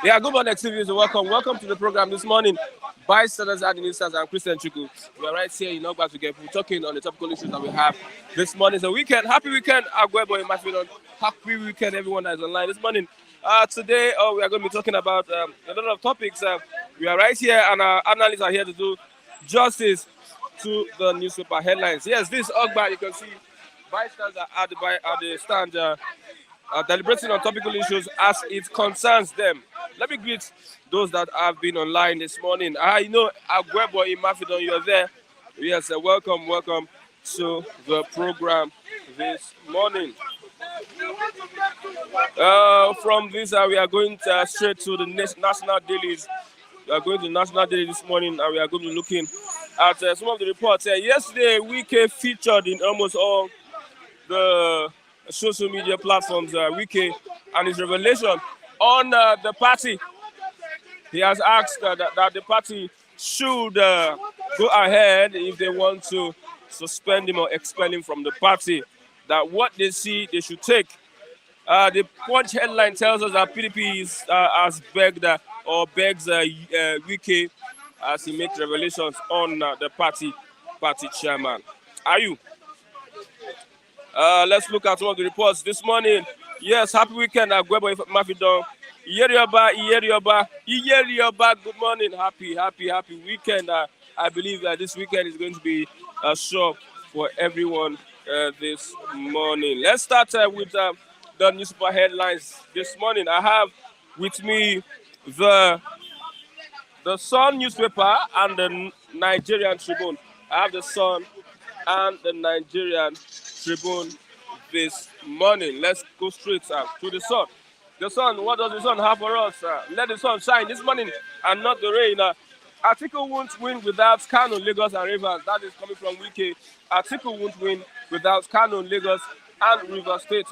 Yeah, good morning, activities. Welcome to the program this morning. Bystanders, administrators, and Christian Chuku. We are right here in Ogba together. We're talking on the topical issues that we have this morning. It's a weekend. Happy weekend, Agwebo in Mafidon. Happy weekend, everyone that is online this morning. Today, we are going to be talking about a lot of topics. We are right here, and our analysts are here to do justice to the newspaper headlines. Yes, this Ogba, you can see bystanders at the stand. Deliberating on topical issues as it concerns them. Let me greet those that have been online this morning. I know Agwebo in Mafidon, you're there. Yes, welcome to the program this morning. From this, we are going straight to the national dailies. We are going to the national daily this morning, and we are going to be looking at some of the reports. Yesterday, Wike featured in almost all the social media platforms, Wike and his revelation on the party. He has asked that the party should go ahead if they want to suspend him or expel him from the party. That what they see, they should take. The Punch headline tells us that PDP has begged or begs Wike as he makes revelations on the party chairman. Are you? Let's look at some of the reports this morning. Yes, happy weekend, Agwebo Mafidon. Iyerioba, good morning. Happy weekend. I believe that this weekend is going to be a show for everyone this morning. Let's start with the newspaper headlines this morning. I have with me the Sun newspaper and the Nigerian Tribune. I have the Sun and the Nigerian Tribune this morning. Let's go straight to the Sun. The Sun, what does the Sun have for us? Let the sun shine this morning and not the rain. Atiku won't win without Kano, Lagos and Rivers. That is coming from Wike. Atiku won't win without Kano, Lagos and Rivers State.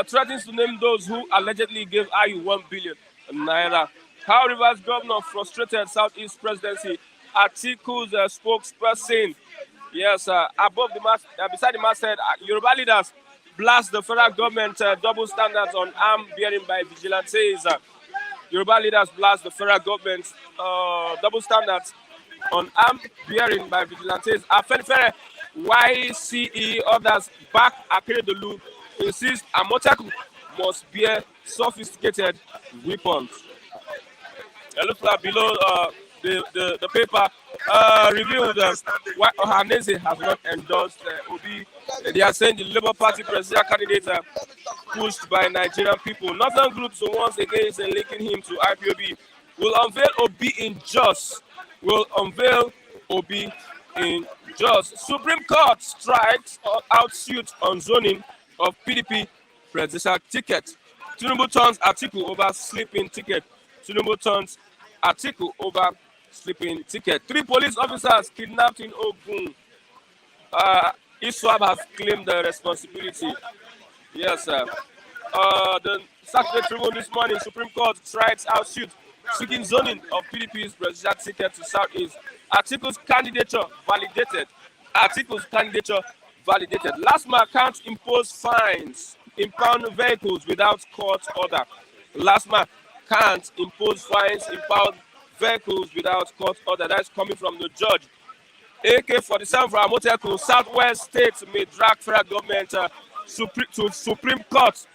Threatens to name those who allegedly gave Ayu 1 billion naira. How Rivers governor frustrated Southeast presidency. Atiku's spokesperson. Yes, above the mast, beside the mast said, Yoruba leaders blast the federal government double standards on arm bearing by vigilantes. Yoruba leaders blast the federal government double standards on arm bearing by vigilantes. Afenifere, YCE, others back Akeredolu, insist Amotekun must bear sophisticated weapons. Look below the paper revealed why Ohaneze has not endorsed Obi. They are saying the Labour Party presidential candidate pushed by Nigerian people. Northern groups once again is linking him to IPOB. Will unveil Obi in Jos. Supreme Court strikes out suit on zoning of PDP presidential ticket. Tinubu turns Atiku over sleeping ticket. Sleeping ticket. 3 police officers kidnapped in Ogun. ISWAB has claimed the responsibility. Yes, sir. The Saturday Tribune this morning, Supreme Court strikes out suit seeking zoning of PDP's presidential ticket to Southeast. Articles candidature validated. Articles candidature validated. LASMA can't impose fines, impound vehicles without court order. LASMA can't impose fines, impound vehicles without court order. That's coming from the judge. AK-47 from Amotekun, Southwest States may drag federal government to Supreme Court.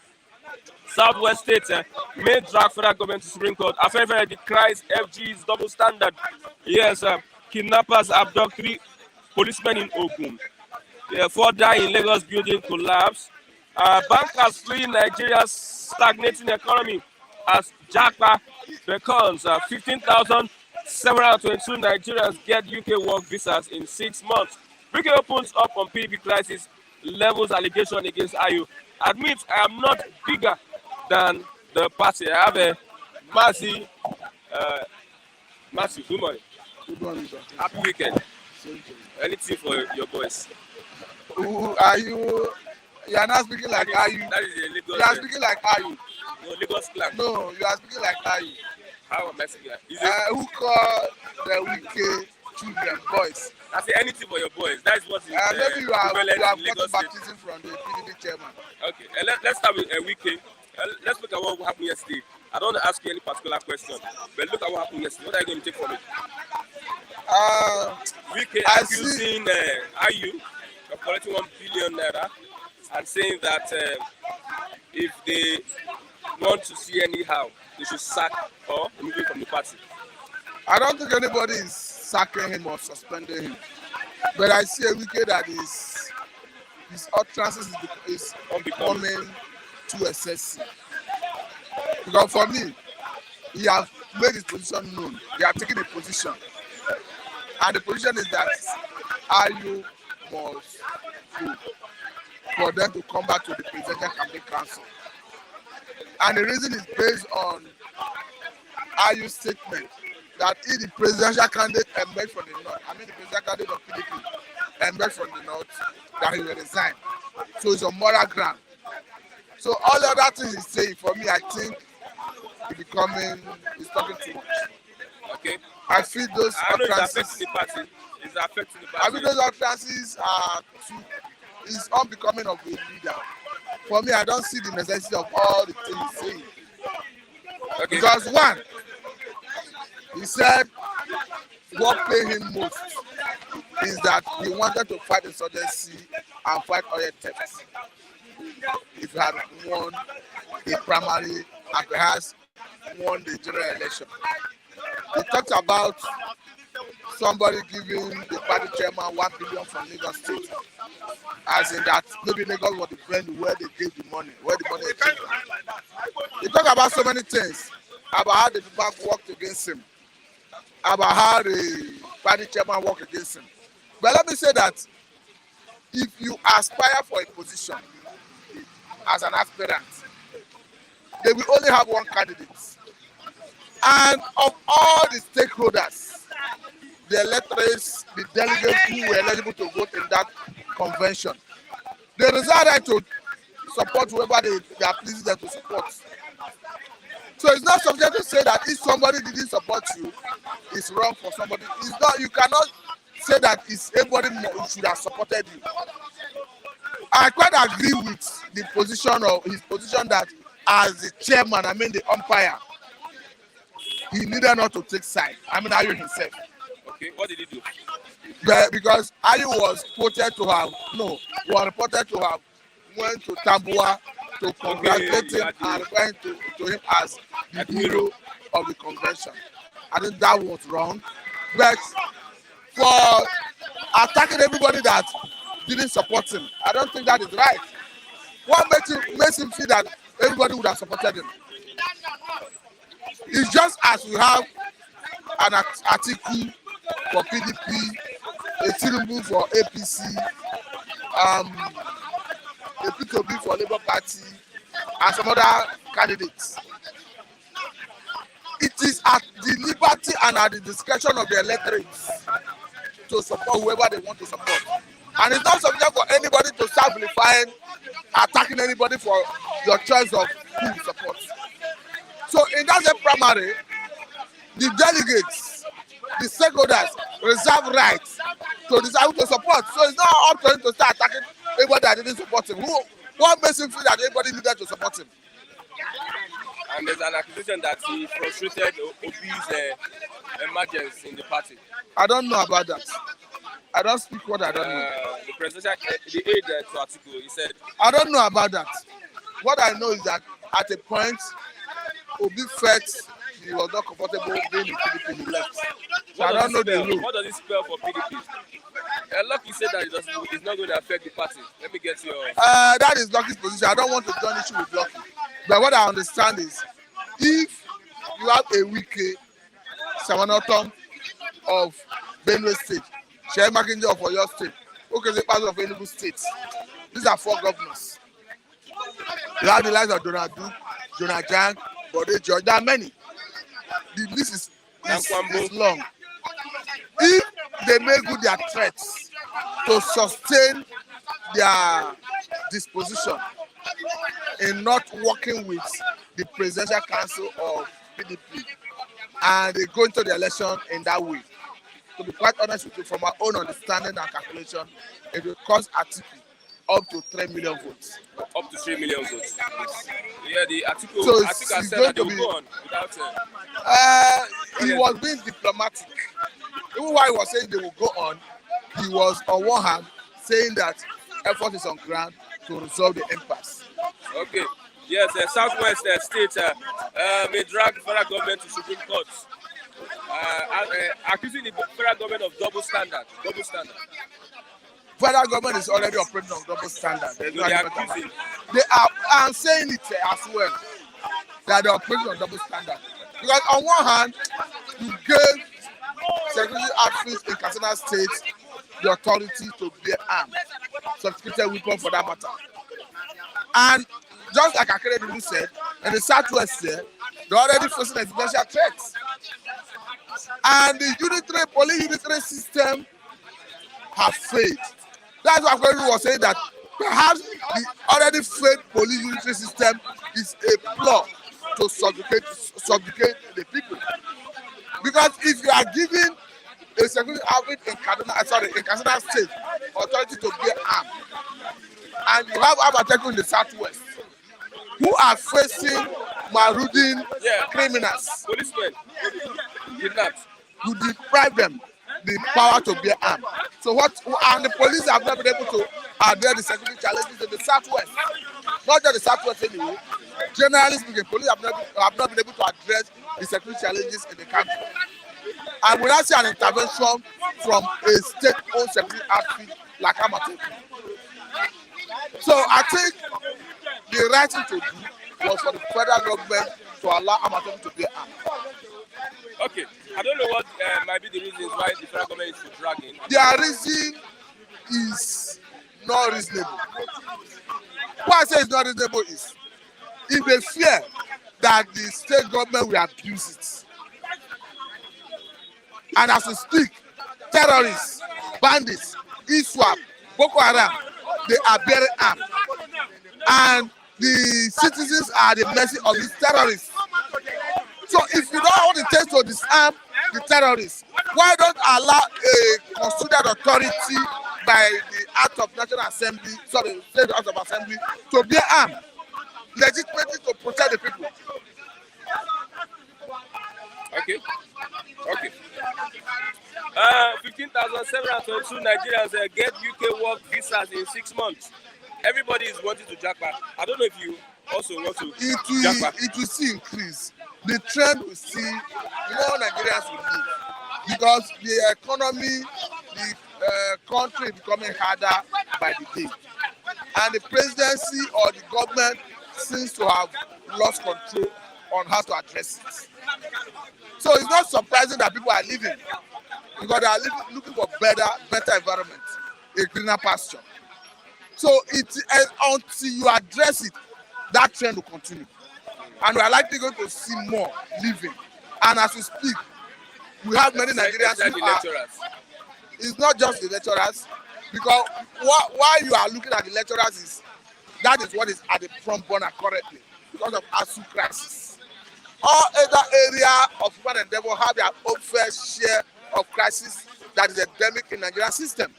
Southwest States may drag federal government to Supreme Court. Afenifere decries FG's double standard. Yes, kidnappers abduct 3 policemen in Ogun. 4 die in Lagos building collapse. Bankers flee Nigeria's stagnating economy as JAPA beckons. 15,722 Nigerians get UK work visas in 6 months. UK opens up on PDP crisis, levels allegation against IU. Admits I am not bigger than the party. I have a massive, good morning. Good morning, sir. Happy weekend. Anything for your boys? Who are you? You are not speaking like are you. That is a Lagos. You are speaking like are you. No, Lagos clan. No, you are speaking like are you. How am I speaking? Who call the wicked children boys? I say anything for your boys. That is what is maybe you have gotten Lagos baptism from the PDP chairman. Okay, let's start with a weekend. Let's look at what happened yesterday. I don't want to ask you any particular question, but look at what happened yesterday. What are you going to take from it? Weekend accusing IU of collecting 1 billion naira and saying that if they want to see anyhow, they should sack or remove him from the party. I don't think anybody is sacking him or suspending him, but I see a wicked that his utterances is becoming too excessive. Because for me, he has made his position known. He has taken a position, and the position is that IU must go for them to come back to the presidential campaign council. And the reason is based on IU's statement that if the presidential candidate emerged from the north, the presidential candidate of PDP emerged from the north, that he will resign. So it's on moral ground. So all the other things he's saying, for me, I think he's talking too much. Okay. I feel those utterances. It's affecting the party. I feel those utterances is unbecoming of a leader. For me, I don't see the necessity of all the things he's saying. Okay. Because one, he said what paid him most is that he wanted to fight insurgency and fight oil theft. If he had won the primary and perhaps won the general election. He talked about somebody giving the party chairman 1 billion from Lagos State, as in that maybe Lagos was the venue where they gave the money, where the money came from. He talked about so many things, about how the people worked against him, about how the party chairman worked against him. But let me say that if you aspire for a position as an aspirant, they will only have one candidate. And of all the stakeholders, the electors, the delegates who were eligible to vote in that convention, they reserve right to support whoever they are pleased them to support. So it's not subject to say that if somebody didn't support you, it's wrong for somebody. It's not. You cannot say that it's everybody should have supported you. I quite agree with the position of his position that as the chairman, the umpire, he needed not to take side. Ayu himself. Okay, what did he do? Because Ayu was reported to have went to Tambua to congratulate him and went to him as the hero of the convention. I think that was wrong. But for attacking everybody that didn't support him, I don't think that is right. What makes him feel that everybody would have supported him? It's just as we have an article for PDP, a Tinubu for APC, a P2B for Labour Party, and some other candidates. It is at the liberty and at the discretion of the electorate to support whoever they want to support. And it's not subject for anybody to start vilifying, attacking anybody for your choice of who you support. So in that same primary, the delegates, the stakeholders reserve rights to decide who to support. So it's not up to him to start attacking anybody that didn't support him. What makes him feel that everybody needed to support him? And there's an accusation that he frustrated Obi's emergence in the party. I don't know about that. I don't speak what I don't know. The presidential, the aide to Atiku, he said, I don't know about that. What I know is that at a point, Obi felt he was not comfortable being in PDP, he left. So I don't know the rule. What does it spell for PDP? Lucky said that it's not going to affect the party. Let me get your... That is Lucky's position. I don't want to join issue with Lucky. But what I understand is, if you have a Wike, Samanotom of Benue State, Sheyi Makinde of Oyo State, Okezie Ikpeazu of Enugu State, these are 4 governors. You have the likes of Donald Duke, Jonah Jang, Bode George. There are many. The list is long. If they make good their threats to sustain their disposition in not working with the presidential council of PDP, and they go into the election in that way, to be quite honest with you, from our own understanding and calculation, it will cost Atiku up to 3 million votes. Up to 3 million votes. Yeah, the Atiku, So Atiku has said that they will go on without... he was being diplomatic. Even while he was saying they will go on, he was on one hand saying that effort is on ground to resolve the impasse. Okay. Yes, Southwest State may drag the federal government to Supreme Court, accusing the federal government of double standard. Federal government is already operating on double standard. No, they are accusing. They are, I'm saying it as well, that they are operating on double standard. Because on one hand, you gave security outfits in Katsina State the authority to bear arms, sophisticated weapons for that matter. And just like Akeredolu said, in the Southwest there, they're already facing existential threats. And the police unitary system have failed. That's why Akeredolu was saying that perhaps the already failed police unitary system is a plot to subjugate the people. Because if you are giving a security outfit in Katsina State authority to bear arms, and you have Abateku in the Southwest, who are facing marauding criminals, Policemen, kidnapped. you deprive them the power to bear arms. So and the police have not been able to address the security challenges in the Southwest. Not just the Southwest anyway. Generally speaking, police have not been able to address the security challenges in the country. And we now see an intervention from a state-owned security outfit like Amateku. So I think the right thing to do was for the federal government to allow Amateku to bear arms. Okay, I don't know what might be the reasons why the federal government is dragging. Their reason is not reasonable. Why I say it's not reasonable is if they fear that the state government will abuse it. And as we speak, terrorists, bandits, ISWAP, Boko Haram, they are bearing arms. And the citizens are the mercy of these terrorists. So if you don't have what it takes to disarm the terrorists, why don't allow a constituted authority by the Act of National Assembly, State House of Assembly, to bear arms, legitimately to protect the people? Okay. 15,722 Nigerians get UK work visas in 6 months. Everybody is wanting to jackpot. I don't know if you also want to jackpot. It will still increase. The trend will see more Nigerians will leave because the economy, the country is becoming harder by the day. And the presidency or the government seems to have lost control on how to address it. So it's not surprising that people are leaving because they are looking for better environment, a greener pasture. So until you address it, that trend will continue. And we are likely going to see more leaving. And as we speak, we have many Nigerians who are... It's not just the lecturers, because why you are looking at the lecturers is That is what is at the front burner currently because of ASU crisis. All other area of human endeavor have their own fair share of crisis that is endemic in Nigerian system.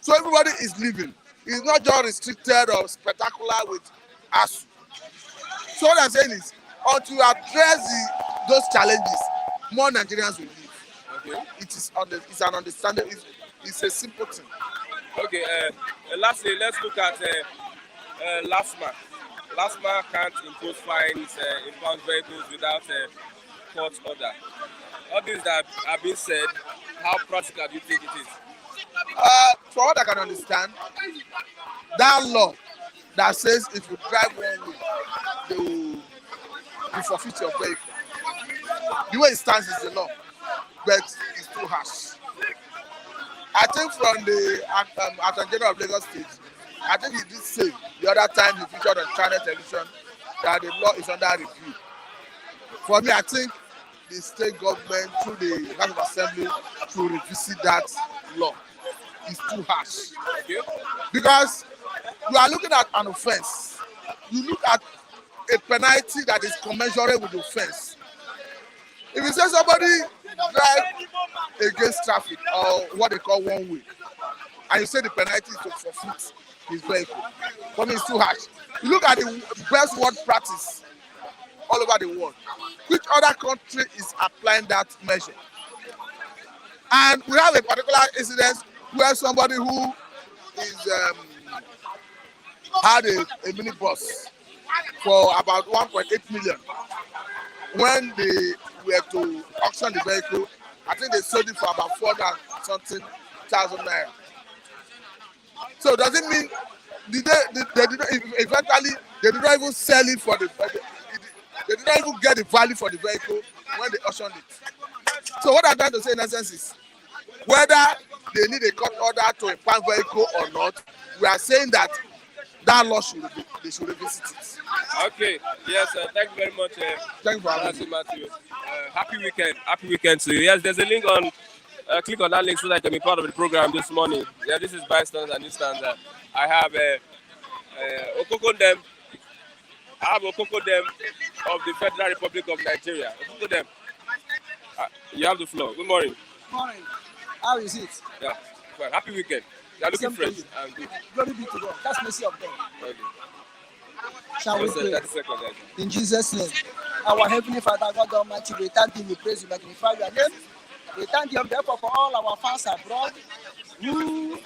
So everybody is living. It's not just restricted or spectacular with ASU. So what I'm saying is, until you address those challenges, more Nigerians will live. Okay. It's an understanding. It's a simple thing. Okay. Lastly, let's look at LASMA. LASMA can't impose fines, impound vehicles without a court order. All things that have been said, how practical do you think it is? From what I can understand, that law that says if you drive one way, they will forfeit your vehicle. The way it stands is the law, but it's too harsh. I think from the Attorney General of Lagos State, I think he did say the other time he featured on channel television that the law is under review. For me, I think the state government through the House of Assembly should revisit that law. It's too harsh. Because you are looking at an offense. You look at a penalty that is commensurate with the offense. If you say somebody drive against traffic or what they call one way, and you say the penalty is to forfeit his vehicle, for me it's too harsh. You look at the best word practice all over the world. Which other country is applying that measure? And we have a particular incident where somebody who is had a minibus for about 1.8 million. When they were to auction the vehicle, I think they sold it for about 400,000 naira. So does it mean they eventually they did not even sell it for they did not even get the value for the vehicle when they auctioned it? So what I'm trying to say in essence is, whether they need a court order to impound vehicle or not, we are saying that law they should revisit it. Okay. Yes. Thank you very much. Thank you for having me. Matthew. Happy weekend. Happy weekend to you. Yes, there's a link on. Click on that link so that you can be part of the program this morning. Yeah, this is Bystanders and Newsstands. I have Okokondem. I have Okokondem of the Federal Republic of Nigeria. Okokondem. You have the floor. Good morning. Morning. How is it? Yeah. Fine. Happy weekend. You are looking fresh and good. Glory be to God. That's mercy of God. Okay. Shall we pray? 30 seconds. In Jesus' name. Our Heavenly Father, God Almighty, we thank you, we praise you, magnify your name. We thank you on behalf of all our fans abroad who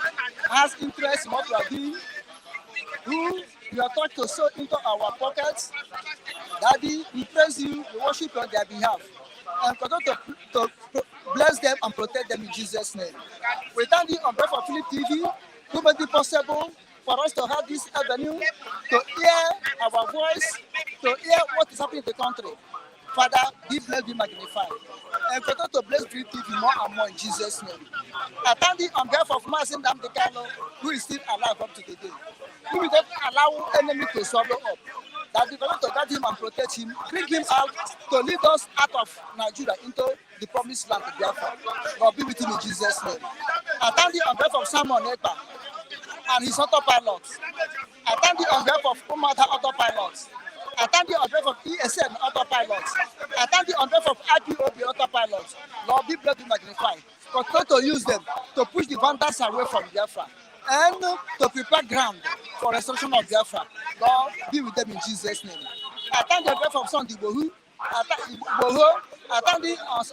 has interest in what we are doing, who you are taught to sow into our pockets. Daddy, we praise you, we worship you on their behalf. And continue to bless them and protect them in Jesus' name. We thank you on behalf of Philip TV, who made it possible for us to have this avenue, to hear our voice, to hear what is happening in the country. Father, be blessed, be magnified. And continue to bless Philip TV more and more in Jesus' name. I thank you on behalf of Mazin Damdekano, who is still alive up to today. Who will not allow enemy to swallow up. That we going to guard him and protect him, bring him out to lead us out of Nigeria into the promised land of Biafra. God be with him in Jesus' name. I thank you on behalf of Simon Ekpa and his autopilots. I thank you on behalf of Umata autopilots. I thank you on behalf of ESN autopilots. I thank you on behalf of IPOB autopilots. Lord, be blessed and magnified. Continue to use them to push the vandals away from Biafra and to prepare ground for restoration of Biafra. Lord, be with them in Jesus' name. I thank you on behalf of Sunday Bohu. I thank you on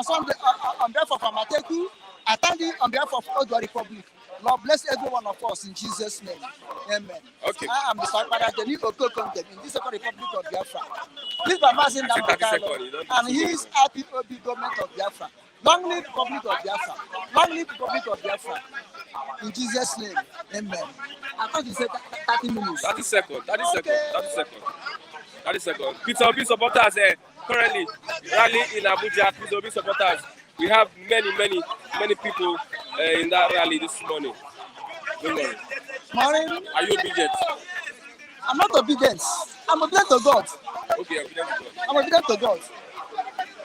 Sunday on behalf of Amateku. I thank you on behalf of Odua Republic. Lord, bless every one of us in Jesus' name. Amen. Okay. I am Mr. Paradeni Okokondem in this Second Republic of Biafra. This by Mazin Damdekano and his IPOB government of Biafra. Long live Republic of Biafra. Long live Republic of Biafra. In Jesus' name. Amen. I thought you said 30 minutes. 30 seconds. 30 seconds. 30 seconds. 30 seconds. Peter Obi supporters currently rally in Abuja. Peter Obi supporters. We have many people in that rally this morning. Good morning. Morning. Are you obedient? I'm not obedient. I'm obedient to God. Okay, obedient to God. I'm obedient to God.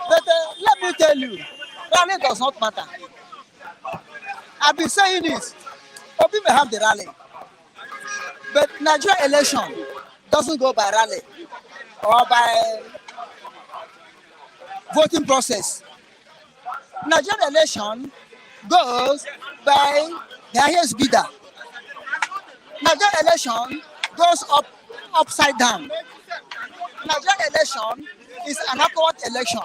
But let me tell you, rally does not matter. I've been saying this. Obi may have the rally. But Nigeria election doesn't go by rally or by voting process. Nigerian election goes by the highest bidder. Nigerian election goes upside down. Nigerian election is an upward election.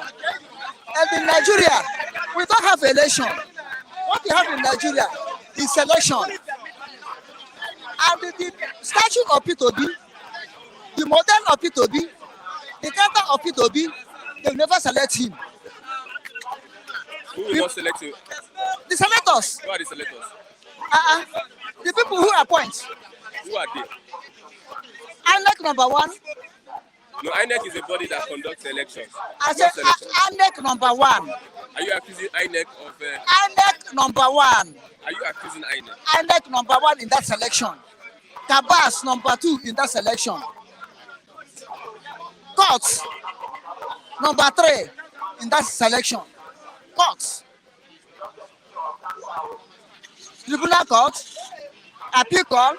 And in Nigeria, we don't have election. What we have in Nigeria is selection. And the statue of P2B, the model of P2B, the character of P2B, they will never select him. Who will not select you? The senators, Who are the selectors? the people who appoint. Who are they? INEC number one. No, INEC is a body that conducts elections. I not said selections. INEC number one. Are you accusing INEC of? INEC number one. Are you accusing INEC? INEC number one in that selection. Kabas number two in that selection. Courts number three in that selection. Courts. Tribunal court, appeal court,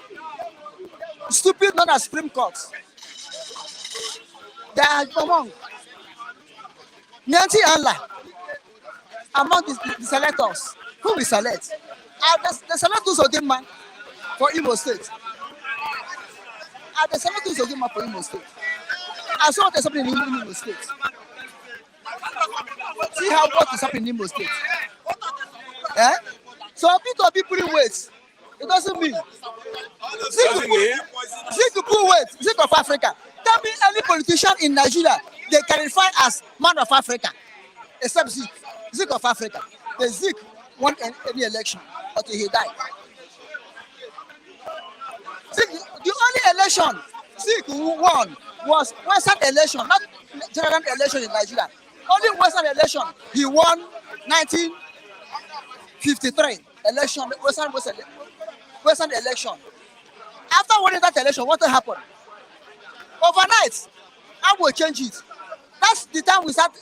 stupid known as Supreme Court. They are among Nancy Allah among the selectors. Who we select? The selectors of them man for Imo State. The selectors of them man for Imo State. I saw what is happening in Imo State. See how what is happening in Imo State. Eh? So people putting weight. It doesn't mean. Zik put weight. Zik of Africa. Tell me any politician in Nigeria they qualify as man of Africa, except Zik. Zik of Africa. The Zik won any election until he died. Zik, the only election Zik won was Western election, not general election in Nigeria. Only Western election he won 1953 election, Western election. After winning that election, what will happen? Overnight, I will change it. That's the time we start.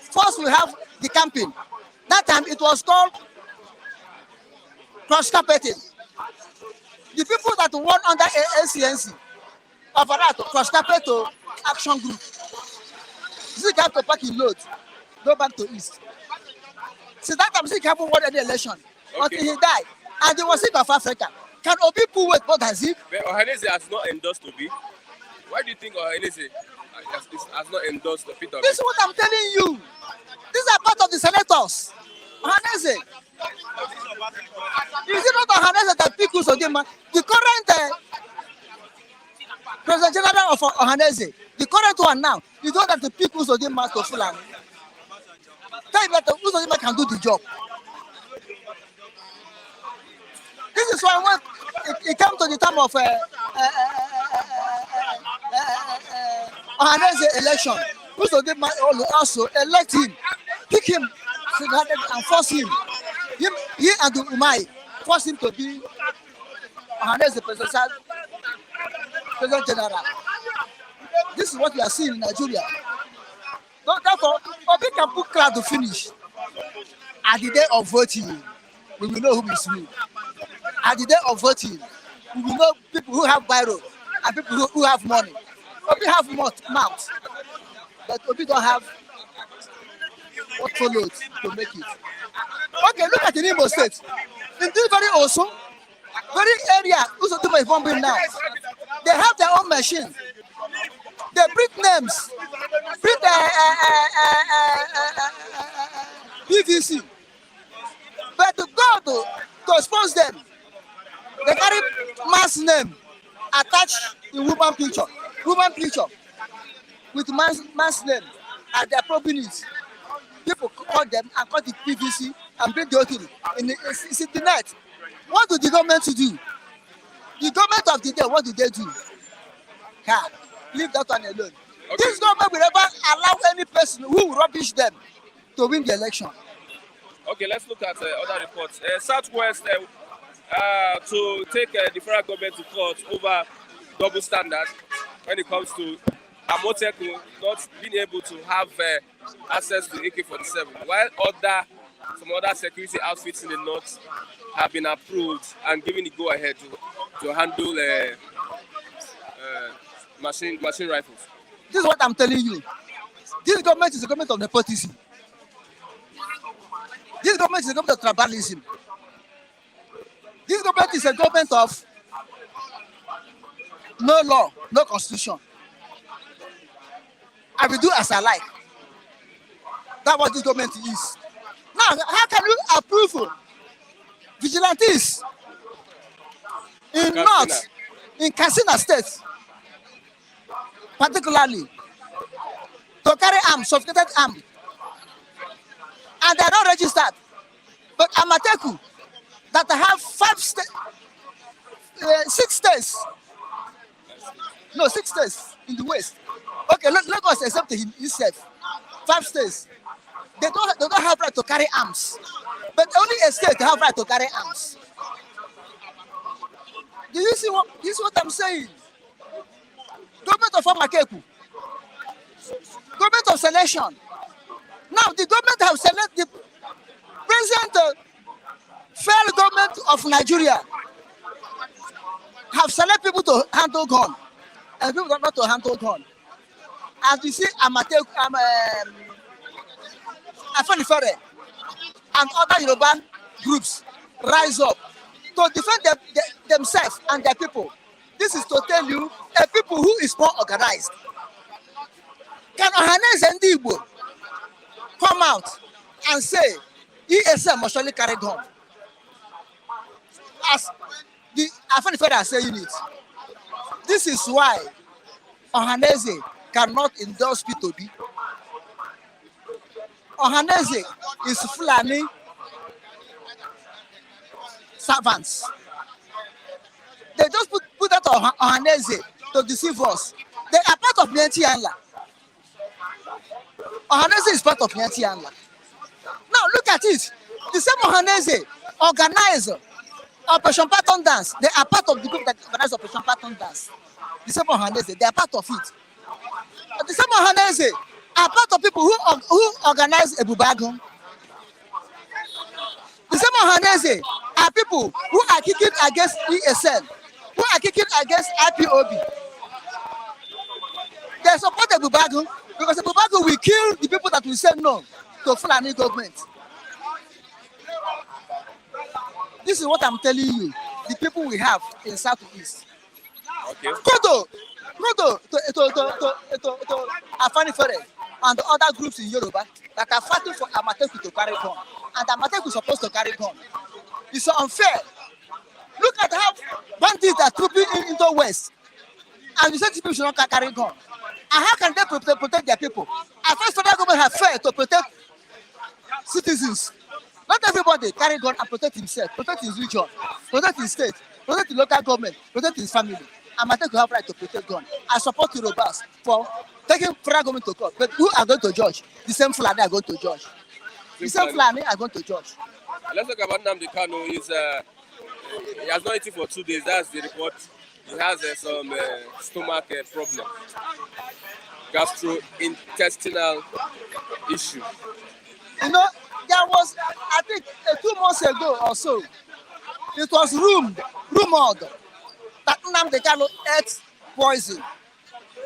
First, we have the campaign. That time it was called cross carpeting. The people that won under ACNC, overnight, cross carpet to action group. Zik have to pack his load, go back to East. So that time Zik haven't won any election until he died. And he was Zik of Africa. Can Obi put weight more than Zik? But Ohanese has not endorsed Obi. Why do you think Ohanese has not endorsed the Peter? This is what I'm telling you. These are part of the senators. Ohanese. Is it not Ohanese that people so them? The current President General of Ohanese, the current one now, you know that the people so them to Fulani. Tell him that the Uzodima can do the job. This is why when it came to the time of Ohanese election, Uzodima also elect him, pick him, and force him. He and the Umai force him to be Ohanese President General. This is what we are seeing in Nigeria. Therefore, Obi can put cloud to finish. At the day of voting, we will know who is who. At the day of voting, we will know people who have biro and people who have money. Obi have mouth, but Obi don't have what followed to make it. Okay, look at the Imo State. In this very also, very area, Uzodima is bombing now. They have their own machine. They print names, print PVC. But to go to expose them, they carry man's name, attach the woman picture with man's name, and they're probing it. People cut them and cut the PVC and bring the whole thing in the net. What do the government to do? The government of the day, what do they do? Leave that one alone. Okay. This government will never allow any person who will rubbish them to win the election. Okay, let's look at other reports. Southwest to take the federal government to court over double standards when it comes to Amotekun not being able to have access to AK-47, while some other security outfits in the north have been approved and given the go-ahead to handle machine rifles. This is what I'm telling you. This government is a government of nepotism. This government is a government of tribalism. This government is a government of no law, no constitution. I will do as I like. That's what this government is. Now, how can you approve vigilantes in North, in Katsina State, particularly, to carry arms, sophisticated arms, and they are not registered? But Amateku, that have 6 states, no, 6 states in the West. Okay, Lagos except himself, 5 states. They don't have right to carry arms. But only a state have right to carry arms. Do you see this is what I'm saying? Government of Amateku, government of selection. Now the government have selected the present failed government of Nigeria have selected people to handle gun, and people not to handle gun. As you see, Amateku, Afenifere, and other Yoruba groups rise up to defend themselves and their people. This is to tell you a people who is more organized. Can Ohaneze and Igbo come out and say ESM must surely carry gun? As the Afenifere are saying it. This is why Ohaneze cannot endorse P2B. Ohaneze is Fulani servants. They just put that on Ohaneze to deceive us. They are part of Mianti Anla. Ohaneze is part of Mianti Anla. Now look at it. The same Ohaneze organize Operation Patton Dance. They are part of the group that organize Operation Patton Dance. The same Ohaneze, they are part of it. But the same Ohaneze are part of people who organize Ebubagun. The same Ohaneze are people who are kicking against ESN, who are kicking against IPOB. They support Ebubagun because Ebubagun will kill the people that will say no to Fulani government. This is what I'm telling you. The people we have in Southeast. Okay. Go to Afenifere and the other groups in Yoruba that are fighting for Amateku to carry gun. And Amateku is supposed to carry gun. It's unfair. Look at how bandits are trooping into West. And you say people should not carry gun. And how can they protect their people? I first federal government have failed to protect citizens. Not everybody carry gun and protect himself, protect his region, protect his state, protect the local government, protect his family. Amateku have right to protect gun. I support the Yorubas for taking federal government to court. But who are going to judge? The same Fulani are going to judge. The same Fulani are going to judge. Let's talk about Nnamdi Kanu. He has not eaten for 2 days. That's the report. He has some stomach problem, gastrointestinal issue. You know, there was, I think, 2 months ago or so, it was rumored that Nnamdi Kanu ate poison,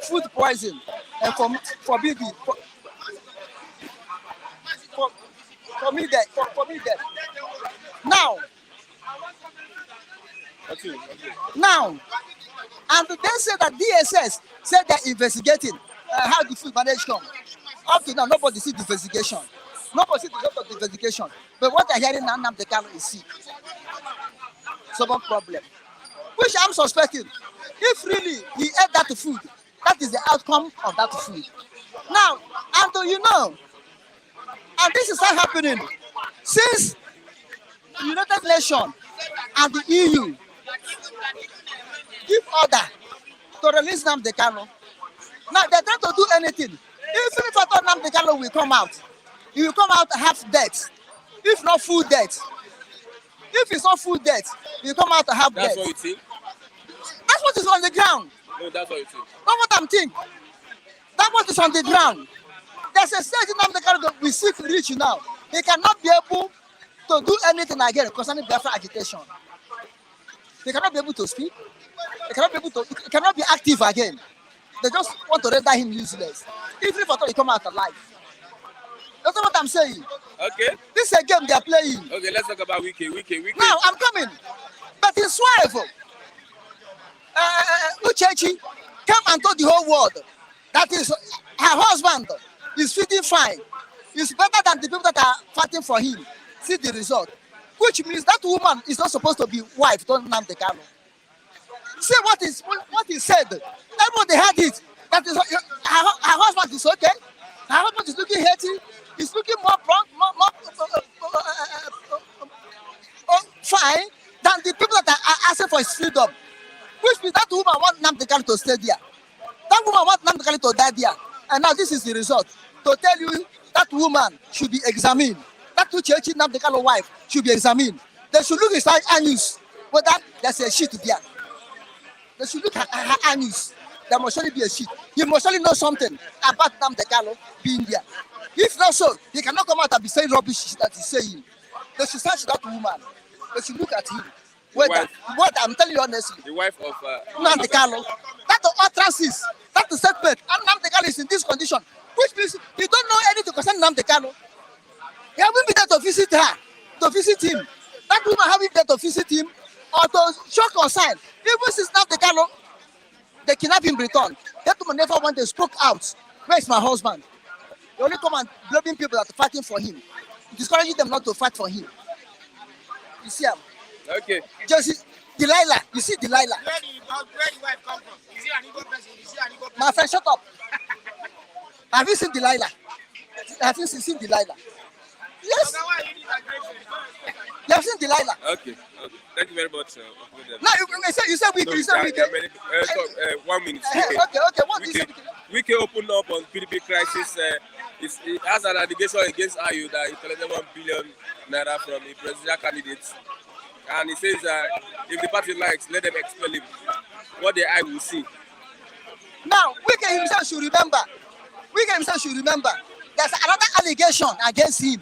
food poison, and for me there. Now, and they said that DSS said they're investigating how the food managed come. Up to now, nobody sees the investigation. Nobody sees the result of the investigation. But what they're hearing now, Nnamdi Kanu is sick. Some problem. Which I'm suspecting. If really he ate that food, that is the outcome of that food. Now, and you know, and this is not happening since the United Nations and the EU give order to release Nnamdi Kanu. Now they're trying to do anything. Even if I thought Nnamdi Kanu will come out, he will come out half dead, if not full dead. If it's not full dead, he will come out half dead. That's what you think? That's what is on the ground. No, that's what you think. Not what I'm thinking. That's what is on the ground. There's a stage in Nnamdi Kanu we seek reach now. He cannot be able to do anything again concerning Biafra agitation. He cannot be able to speak. He cannot be active again. They just want to render him useless. Even if at all he come out alive. That's what I'm saying. Okay. This is a game they are playing. Okay, let's talk about Wike. Now I'm coming. But his wife, Uchechi, came and told the whole world that is her husband is feeding fine. Is better than the people that are fighting for him. See the result. Which means that woman is not supposed to be wife to Nnamdi Kanu. See what he said. Everybody heard it. That is her husband is okay. Her husband is looking healthy. He's looking more fine than the people that are asking for his freedom. Which means that woman wants Nnamdi Kanu to stay there. That woman wants Nnamdi Kanu to die there. And now this is the result. To tell you that woman should be examined. That Uchechi Nnamdi Kanu wife should be examined. They should look inside anus whether there's a shit there. They should look at her anus. There must surely be a shit. He must surely know something about Nnamdi Kanu being there. If not so, he cannot come out and be saying rubbish that he's saying. They should search that woman. They should look at him. What I'm telling you honestly. The wife of Nnamdi Kanu. That's the utterances. That's the statement. And Nnamdi Kanu is in this condition. Which means you don't know anything concerning Nnamdi Kanu. You haven't been there to visit her, to visit him. That woman haven't been there to visit him or to show concern. Even since Nnamdi Kanu, they kidnapped him return. That woman never went and spoke out. Where is my husband? They only come and blaming people that are fighting for him, discouraging them not to fight for him. You see him? Okay. Just Delilah. You see Delilah. Where the wife come from? Is he an Igbo person? Is he an Igbo person? My friend, shut up. Have you seen Delilah? Have you seen Delilah? Yes. So why you need that great? You have seen Delilah. Okay. Thank you very much. Now you said we. 1 minute. Okay. What is it? Wike opened up on PDP crisis. It has an allegation against Ayu that he collected 1 billion naira from a presidential candidate. And he says if the party likes, let them expel him. What the eye will see. Now, Wike himself should remember. There's another allegation against him.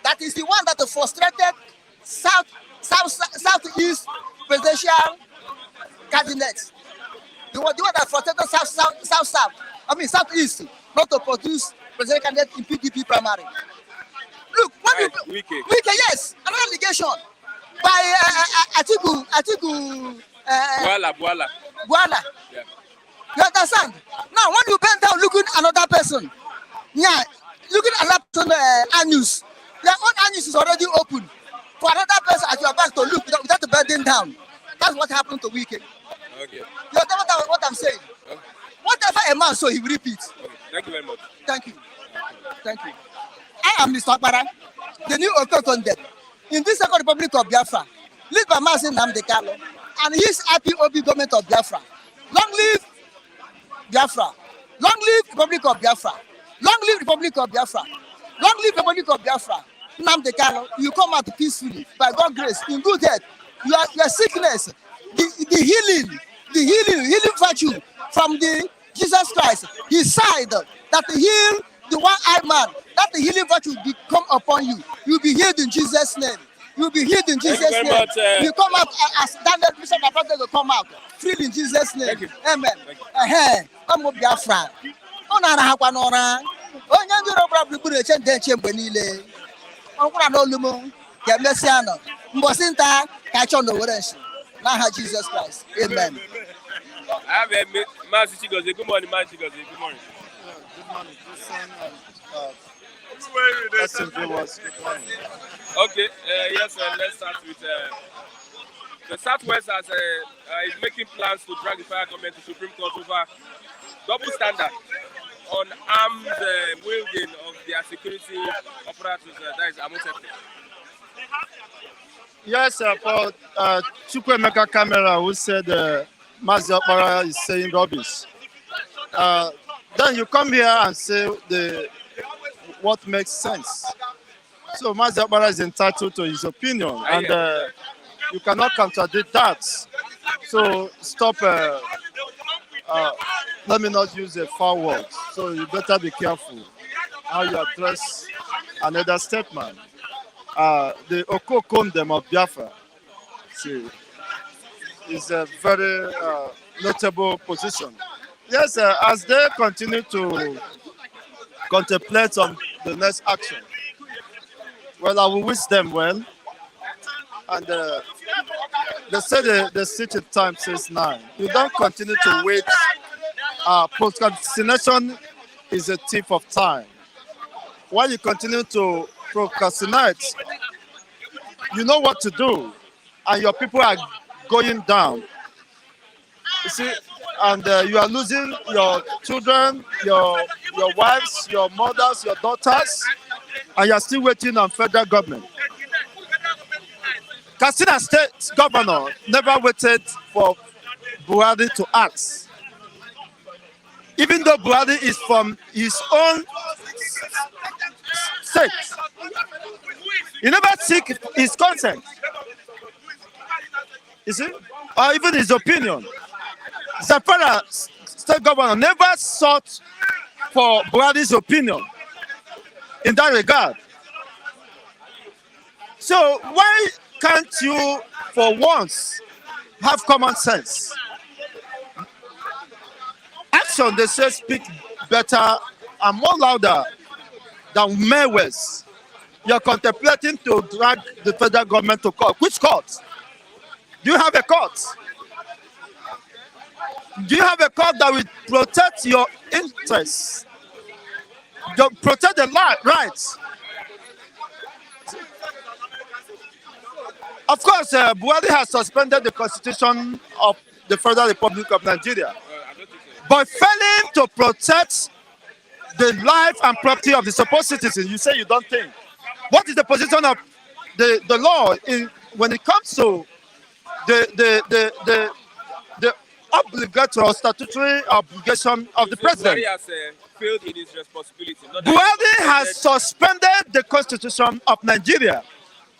That is the one that frustrated Southeast presidential cabinet. The one that frustrated Southeast not to produce presidential candidate in PDP primary. Look, Wike, yes, another allegation by Atiku Buala. Yeah. You understand? Now, when you bend down looking at another person, looking at another person anus, their own anus is already open. For another person at your back to look without bending down. That's what happened to Wike. Okay. You understand what I'm saying? Okay. Whatever a man so he will repeat. Okay. Thank you very much. Thank you. I am Mr. Akbara, the new Okokondem, in this Second Republic of Biafra, led by Mazi Nnamdi Kanu and his IPOB government of Biafra. Long live Biafra. Long live Republic of Biafra. Long live Republic of Biafra. Long live Republic of Biafra. Nnamdi Kanu, you come out peacefully by God's grace, in good health. Your sickness, the healing virtue from the Jesus Christ, His side that heal the one-eyed man, that the healing virtue will come upon you. You'll be healed in Jesus' name. You'll be healed in Jesus' name. Much, you come out as Daniel Bishop Apostle will come out freely in Jesus' name. Amen. I'm a Biafra. Onye ndị ọbụla gburugburu eche ndị eche mgbe niile ọkwara n'olu m ga-emesịa nọ mbọsị nta ka achọ n'Owerri nshi n'aha Jesus Christ. Amen. I have a Mazi Chigozie. Good morning, Mazi Chigozie. Good morning. Good morning. This simply was good morning. Okay, yes, let's start with the Southwest is making plans to drag the federal government to Supreme Court over double standard on armed wielding of their security apparatus. That is Amotekun. Yes, for Chukwuemeka Kamara, who said Mazi Okpara is saying rubbish. Then you come here and say what makes sense. So Mazi Okpara is entitled to his opinion, and you cannot contradict that. So stop. Let me not use a foul word. So you better be careful how you address another statement. The Okokondem of Biafra is a very notable position Yes, as they continue to contemplate on the next action, well, I will wish them well. And they say the city time says 9. You don't continue to wait. Procrastination is a thief of time. While you continue to procrastinate, you know what to do, and your people are going down. You see, and you are losing your children, your wives, your mothers, your daughters, and you are still waiting on federal government. Katsina State governor never waited for Buhari to act. Even though Buhari is from his own state, he never seek his consent. You see, or even his opinion. Zamfara state governor never sought for Buhari's opinion in that regard. So why can't you, for once, have common sense? Action, they say, speak better and more louder than mere words. You're contemplating to drag the federal government to court. Which court? Do you have a court? Do you have a court that will protect your interests? Protect the rights? Of course, Buhari has suspended the constitution of the Federal Republic of Nigeria, but failing to protect the life and property of the supposed citizens. You say you don't think. What is the position of the law when it comes to the obligatory or statutory obligation of the president? Buhari has failed in his responsibility. Buhari has suspended the constitution of Nigeria,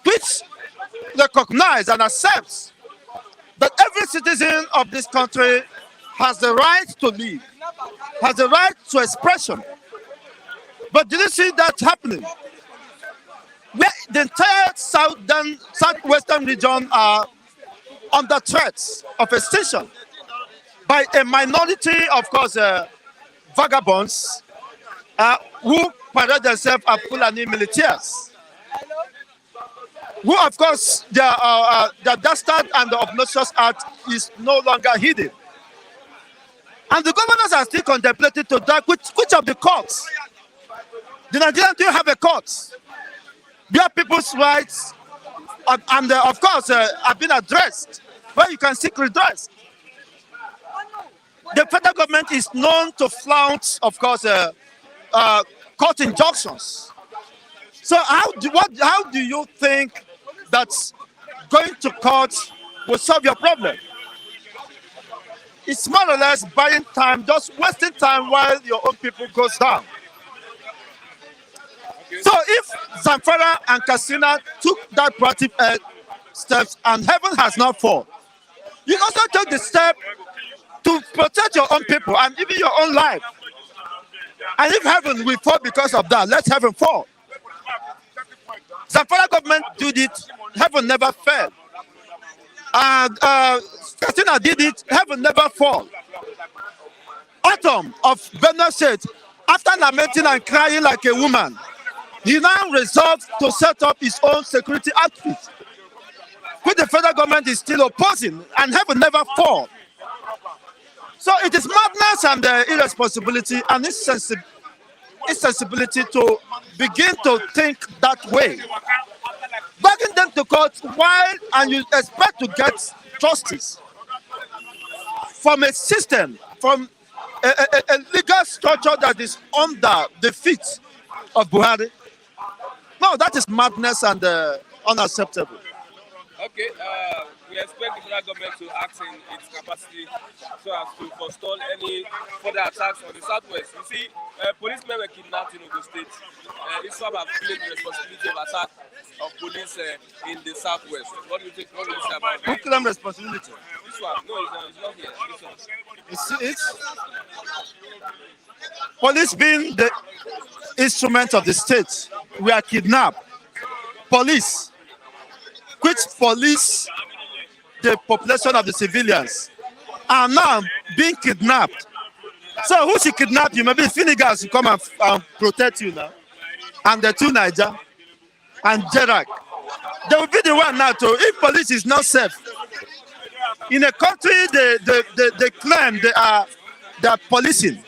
which recognizes and accepts that every citizen of this country has the right to live, has the right to expression. But did you see that happening? Where the entire southwestern region are under threat of extinction by a minority, of course, vagabonds who parade themselves as Fulani militias, who, of course, their dastard and the obnoxious act is no longer hidden. And the governors are still contemplating to drag which of the courts? The Nigerians do have a court. Their people's rights, and of course, have been addressed, where you can seek redress. The federal government is known to flout, of course, court injunctions. So how do you think that going to court will solve your problem? It's more or less buying time, just wasting time while your own people goes down. So if Zamfara and Katsina took that proactive steps and heaven has not fallen, you also take the step to protect your own people and even your own life. And if heaven will fall because of that, let heaven fall. Zamfara government did it, heaven never fell. And Katsina did it, heaven never fall. Autumn of Benue State, after lamenting and crying like a woman, he now resolved to set up his own security outfit, which the federal government is still opposing, and heaven never fall. So it is madness and irresponsibility and insensibility to begin to think that way. Begging them to court while and you expect to get justice from a system, from a legal structure that is under the feet of Buhari. No, that is madness and unacceptable. Okay, we expect the federal government to act in its capacity so as to forestall any further attacks on the southwest. You see, policemen were kidnapped in Ogun State. ISWAP have claimed the responsibility of attack of police in the southwest. What do you think? What do you say about that? Who claim responsibility? ISWAP, no, it's not here. It's police being the instrument of the state. We are kidnapped. Police, which police the population of the civilians, are now being kidnapped So who should kidnap you? Maybe Finnegan should come and protect you now. And the two Niger and Jerak. They will be the one now to, if police is not safe. In a country, they claim they are policing.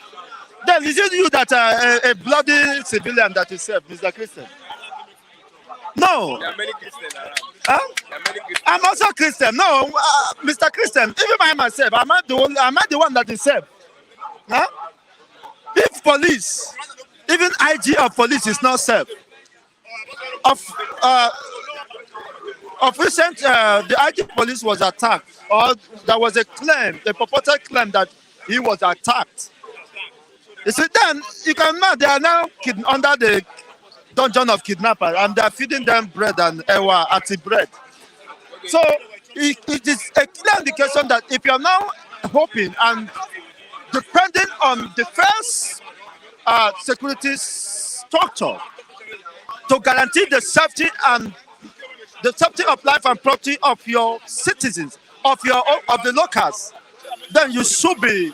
Then is it you that are a bloody civilian that is safe, Mr. Christian? No. There are many Christians around. Huh? There are many Christians. I'm also Christian. No, Mr. Christian, even by myself, am I the one that is safe? Huh? If police, even IG of police is not safe, of recent, the IG police was attacked, or there was a claim, a purported claim that he was attacked. You see, then you can now, they are now under the dungeon of kidnapper, and they are feeding them bread and ewa ati bread. So it is a clear indication that if you are now hoping and depending on the first security structure to guarantee the safety and the safety of life and property of your citizens, of the locals, then you should be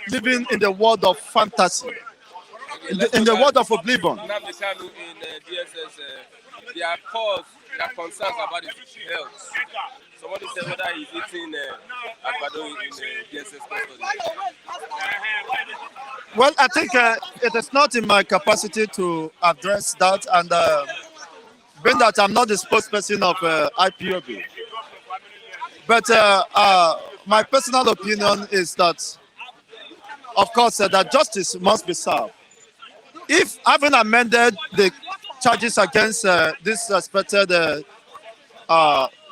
living in the world of fantasy, in the world of oblivion. Nnamdi Kanu in DSS, there are concerns about his health. Somebody said whether he's eating agbado in DSS custody. Well, I think it is not in my capacity to address that, and being that I'm not the spokesperson of IPOB. But my personal opinion is that, of course, that justice must be served. If having amended the charges against this suspected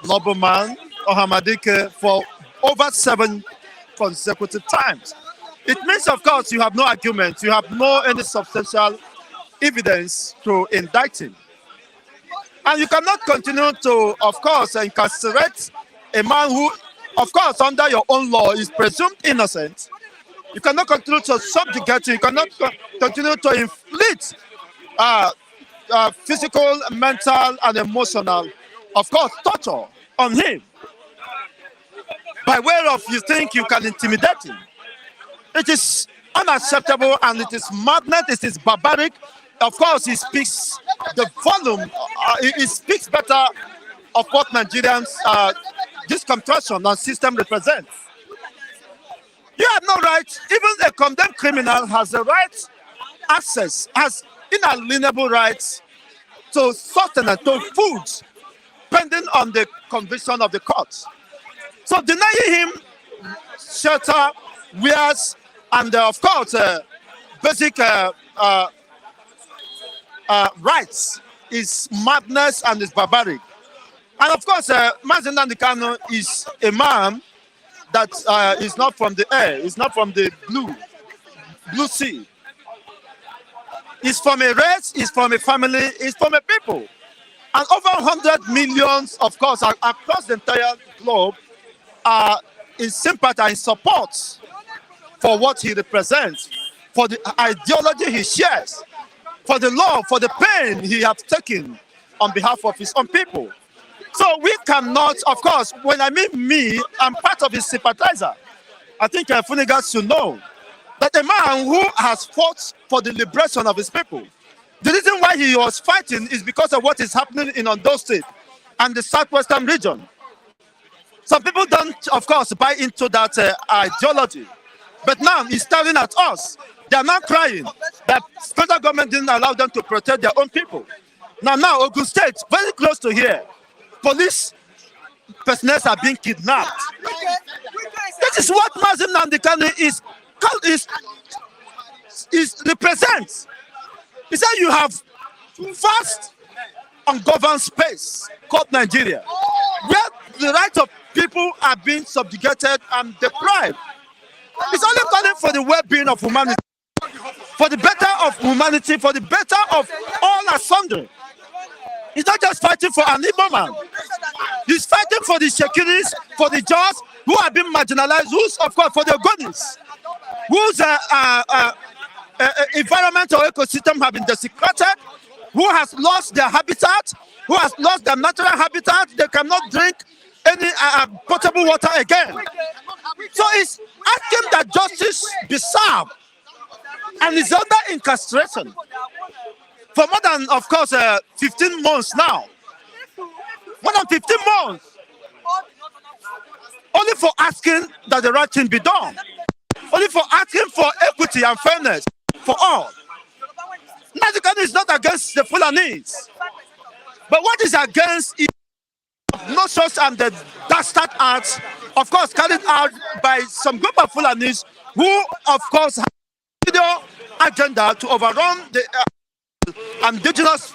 nobleman, Ohamadike, for over 7 consecutive times, it means, of course, you have no argument, you have no any substantial evidence to indict him. And you cannot continue to, of course, incarcerate a man who, of course, under your own law is presumed innocent. You cannot continue to subjugate him. You cannot continue to inflict physical, mental, and emotional, of course, torture on him. By way of you think you can intimidate him. It is unacceptable and it is madness, it is barbaric. Of course, he speaks the volume, it speaks better of what Nigerians, this contraction and system represents. You have no right, even a condemned criminal has the right, access, has inalienable rights to sustenance, to food, pending on the conviction of the court. So denying him shelter, wares, and of course, basic rights is madness and is barbaric. And of course, Mazi Nnamdi Kanu is a man that is not from the air, is not from the blue sea. He's from a race, he's from a family, he's from a people. And over 100 millions, of course, across the entire globe are in sympathy and support for what he represents, for the ideology he shares, for the love, for the pain he has taken on behalf of his own people. So we cannot, of course, when I mean me, I'm part of his sympathizer. I think Finnegan should know that a man who has fought for the liberation of his people, the reason why he was fighting is because of what is happening in Ondo State and the southwestern region. Some people don't, of course, buy into that ideology. But now he's staring at us. They are not crying that federal government didn't allow them to protect their own people. Now, Ogun State, very close to here, police personnel are being kidnapped. That is what Mazi Nnamdi Kanu represents. He said you have vast ungoverned space called Nigeria, where the rights of people are being subjugated and deprived. It's only calling for the well-being of humanity, for the better of humanity, for the better of all asunder. He's not just fighting for an Igbo man. He's fighting for the Shekiris, for the Jaws who have been marginalized, who's, of course, for the Ogonis, whose environmental ecosystem have been desecrated, who has lost their habitat, who has lost their natural habitat. They cannot drink any potable water again. So it's asking that justice be served and is under incarceration for more than, of course, 15 months now. More than 15 months. Only for asking that the right thing be done. Only for asking for equity and fairness for all. Nazikani is not against the Fulanese. But what is against is no such and the dastard acts, of course, carried out by some group of Fulanese who, of course, have a video agenda to overrun the indigenous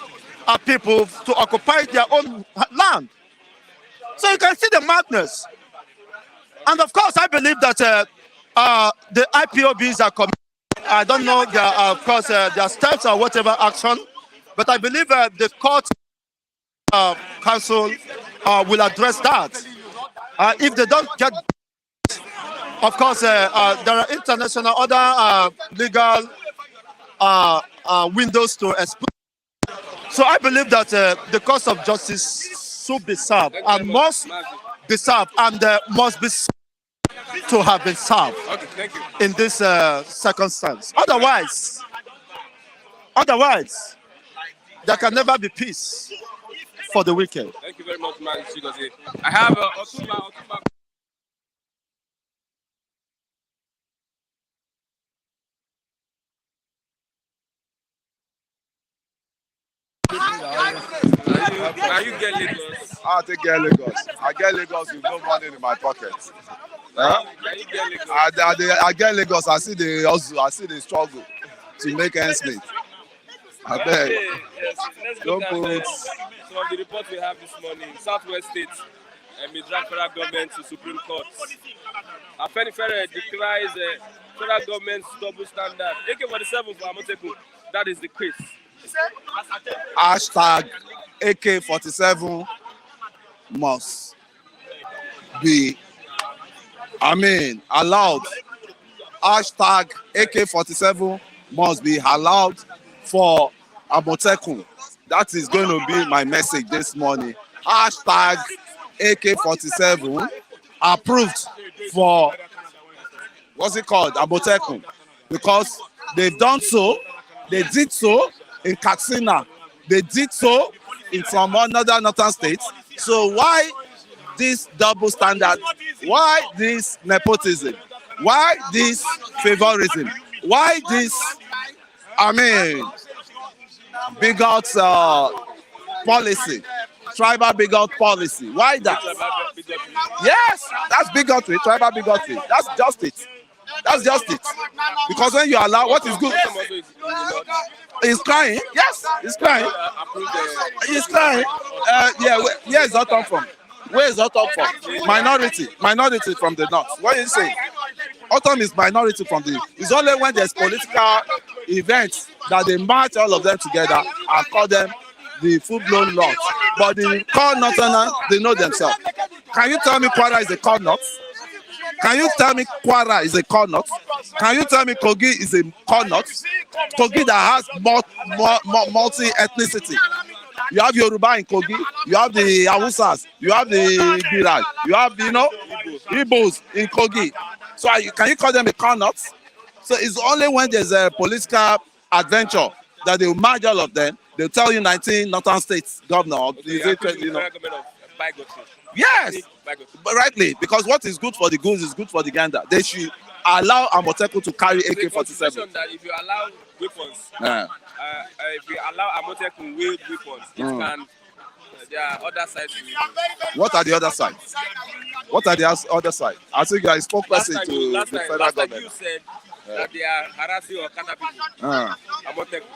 people to occupy their own land. So you can see the madness. And of course, I believe that the IPOBs are coming. I don't know their, of course, their steps or whatever action, but I believe the court council will address that. If they don't get, of course, there are international other legal windows to explore. So I believe that the course of justice should be served and must be served and must be to have been served in this circumstance. Otherwise, there can never be peace for the wicked. Thank you very much, man. I have Otumba. Are you get Lagos? I take get Lagos. I get Lagos with no money in my pocket. Huh? I get Lagos. I see the hustle. I see the struggle to make ends meet. I beg. Yes. Let's look at some of the reports we have this morning. Southwest State may drag federal government to Supreme Court. Afenifere decries federal government's double standard. AK-47 for Amotekun. That is the case. Hashtag AK-47 must be, allowed. Hashtag AK-47 must be allowed for Amotekun. That is going to be my message this morning. Hashtag AK-47 approved for, Amotekun. Because they've done so, they did so in Katsina, they did so in some other northern states. So why this double standard? Why this nepotism? Why this favorism? Why this, bigot policy, tribal bigot policy? Why that? Yes, that's bigotry, tribal bigotry. That's just it. That's just it. Because when you allow what is good, he's crying. Yes, he's crying. He's crying. Where is that come from? Where is that come from? Minority from the north. What are you saying? Autumn is minority from the. It's only when there's political events that they march all of them together and call them the full-blown lot. But the core northerners, they know themselves. Can you tell me Kwara is a core north? Can you tell me Kwara is a core north? Can you tell me Kogi is a core north? Kogi that has multi-ethnicity. You have Yoruba in Kogi, you have the Hausas, you have the Birai, you have, Igbos in Kogi. So can you call them a core north? So it's only when there's a political adventure that they will merge all of them. They'll tell you 19 northern states governor. Yes, but rightly, because what is good for the goose is good for the gander. They should allow Amotekun to carry AK-47. That if you allow weapons, if you allow Amotekun wield weapons, it can. There are other sides. What are the other sides? What are the other sides? I think you are a spokesperson to the federal government. You said that they are harassing or kidnapping Amotekun.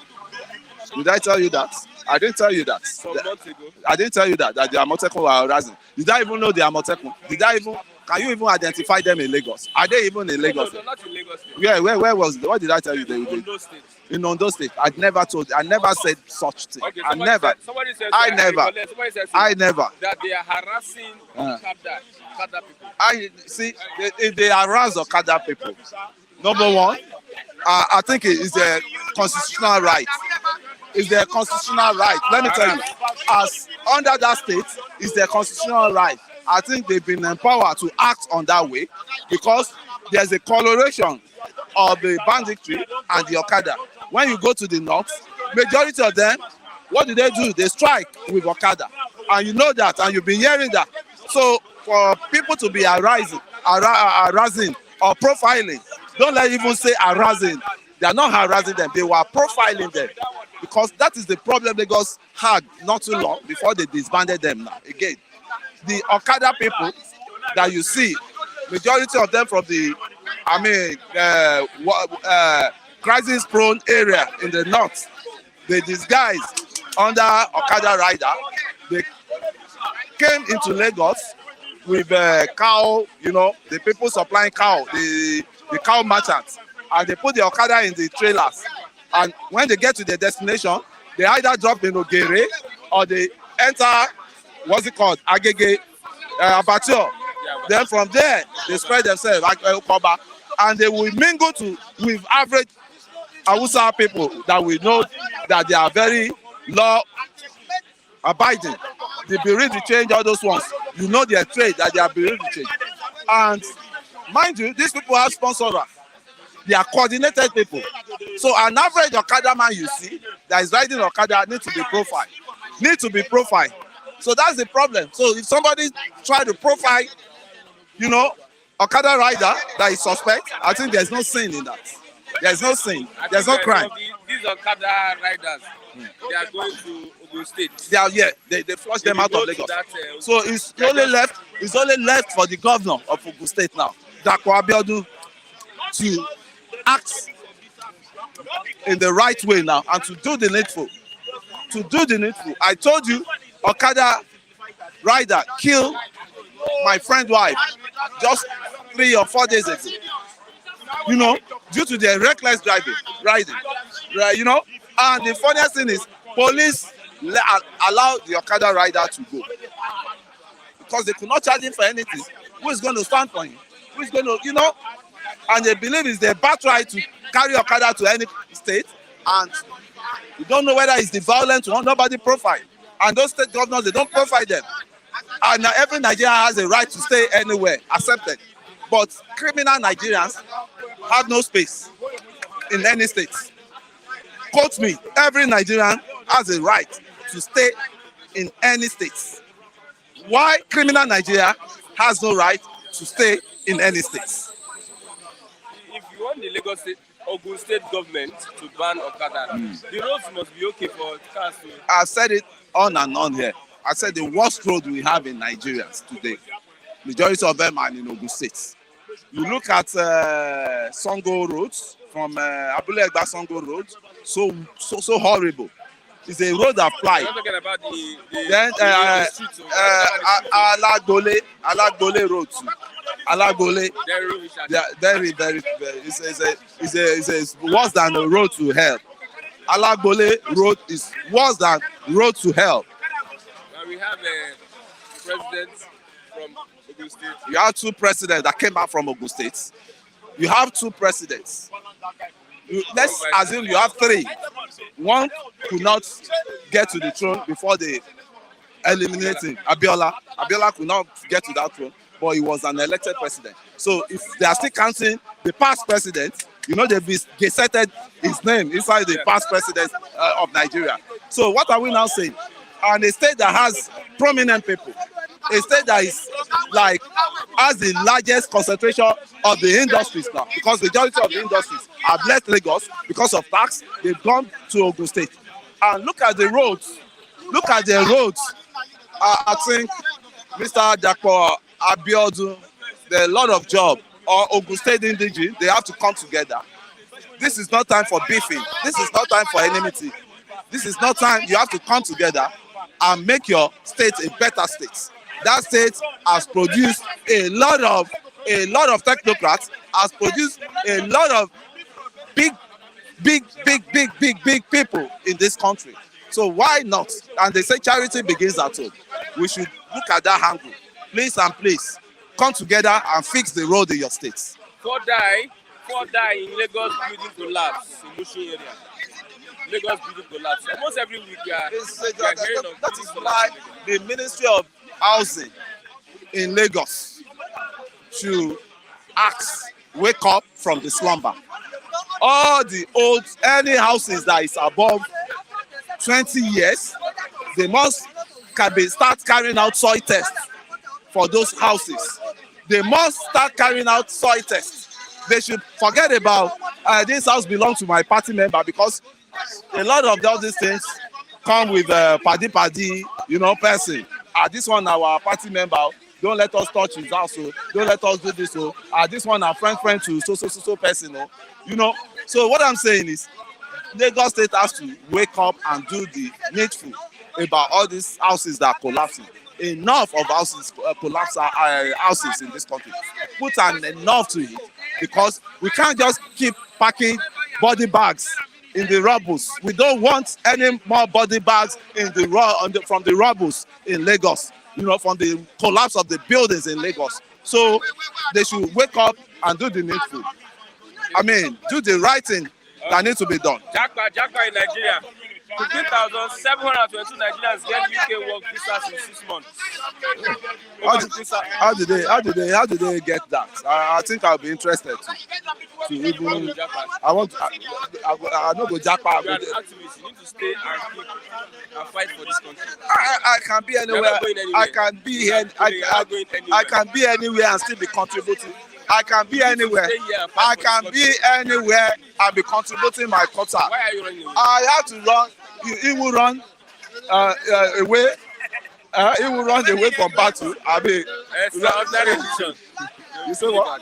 Did I tell you that? I didn't tell you that. Some months ago. I didn't tell you that the Amotekun were harassing. Did I even know the Amotekun? Can you even identify them in Lagos? Are they even in Lagos? No, not in Lagos. Yeah, where was what did I tell you? In Ondo State. In Ondo State. I never said such thing. Okay, I never. Somebody said That they are harassing Kada people. If they harass or Kada people, number one, I think it is a constitutional right. It's their constitutional right. Let me tell you, as under that state, it's their constitutional right. I think they've been empowered to act on that way because there's a correlation of the banditry and the Okada. When you go to the north, majority of them, what do? They strike with Okada. And you know that, and you've been hearing that. So for people to be harassing or profiling, don't let even say harassing. They are not harassing them, they were profiling them. Because that is the problem Lagos had not too long before they disbanded them now. Again, the Okada people that you see, majority of them from the, crisis-prone area in the north, they disguised under Okada rider. They came into Lagos with cow, the people supplying cow, the cow merchants, and they put the Okada in the trailers. And when they get to their destination, they either drop in Ogere or they enter, what's it called, Agege, Abattoir. Then from there, they spread themselves like Koba, and they will mingle with average Hausa people that we know that they are very law abiding. They believe the change, all those ones. You know their trade, that they are believe the change. And mind you, these people have sponsors. They are coordinated people. So an average Okada man you see that is riding Okada need to be profiled. So that's the problem. So if somebody try to profile, Okada rider that is suspect, I think there's no sin in that. There's no sin. There's no crime. These Okada riders, they are going to Ogun State. They flush them out of Lagos. So it's only left for the governor of Ogun State now, Dapo Abiodun, to act in the right way now and to do the needful. I told you, Okada rider killed my friend's wife just 3 or 4 days ago. Due to their reckless riding. And the funniest thing is, police allowed the Okada rider to go because they could not charge him for anything. Who is going to stand for him? Who is going to, and they believe it's their birthright to carry Okada to any state, and you don't know whether it's the violent one. Nobody profile, and those state governors, they don't profile them. And every Nigerian has a right to stay anywhere, accepted. But criminal Nigerians have no space in any state. Quote me, every Nigerian has a right to stay in any state. Why criminal Nigeria has no right to stay in any state? If you want the Lagos State, Ogun State government to ban Okada, the roads must be okay for cars to... I've said it on and on here. I said the worst road we have in Nigeria today, majority of them are in Ogun State. You look at Songo Road, from Abule Egba Songo Road, so horrible. It's a road applied. I'm talking about the streets of Alagbole Road too. Alagbole, very, it's worse than the road to hell. Alagbole Road is worse than road to hell. We have a president from Ogun State. You have 2 presidents that came out from Ogun State. You have 2 presidents. Let's assume you have 3. One could not get to the throne before they eliminated him. Abiola could not get to that throne, but he was an elected president. So if they are still counting the past president, they've gazetted his name inside the past president of Nigeria. So what are we now saying? And a state that has prominent people, a state that is has the largest concentration of the industries now, because the majority of the industries have left Lagos because of tax. They've gone to Ogun State. And look at the roads. I think Mr. Dapo Abiodun, there are a lot of job, or Ogun State indigenous, they have to come together. This is not time for beefing. This is not time for enmity. This is not time. You have to come together and make your state a better state. That state has produced a lot of technocrats, has produced a lot of big people in this country. So why not? And they say charity begins at home. We should look at that angle. Please come together and fix the road in your states. 4 die in Lagos building collapse in Mushin area. Lagos building collapse. Almost every week we are hearing of that is why the Ministry of Housing in Lagos should ask wake up from the slumber. All the old, any houses that is above 20 years, they must start carrying out soil tests for those houses. They must start carrying out soil tests. They should forget about this house belongs to my party member, because a lot of all these things come with paddy, person. This one our party member. Don't let us touch his house. So don't let us do this. So this one our friend to so person. So what I'm saying is, Lagos State has to wake up and do the needful about all these houses that are collapsing. Enough of houses houses in this country. Put an enough to it, because we can't just keep packing body bags in the rubbles. We don't want any more body bags in from the rubbles in Lagos. From the collapse of the buildings in Lagos. So they should wake up and do the needful. Do the right thing that needs to be done. Japa in Nigeria. 15,722 Nigerians get UK work visas in 6 months. How did they get that? I think I'll be interested to even. I know go Japa. You are an activist. You need to stay and fight for this country. I can be anywhere. I can be here. I can be anywhere and still be contributing. I can be anywhere. I can be anywhere and be contributing my quota. Why are you running away? I have to run. He will run away. He will run away from battle. Extraordinary decision. You say what?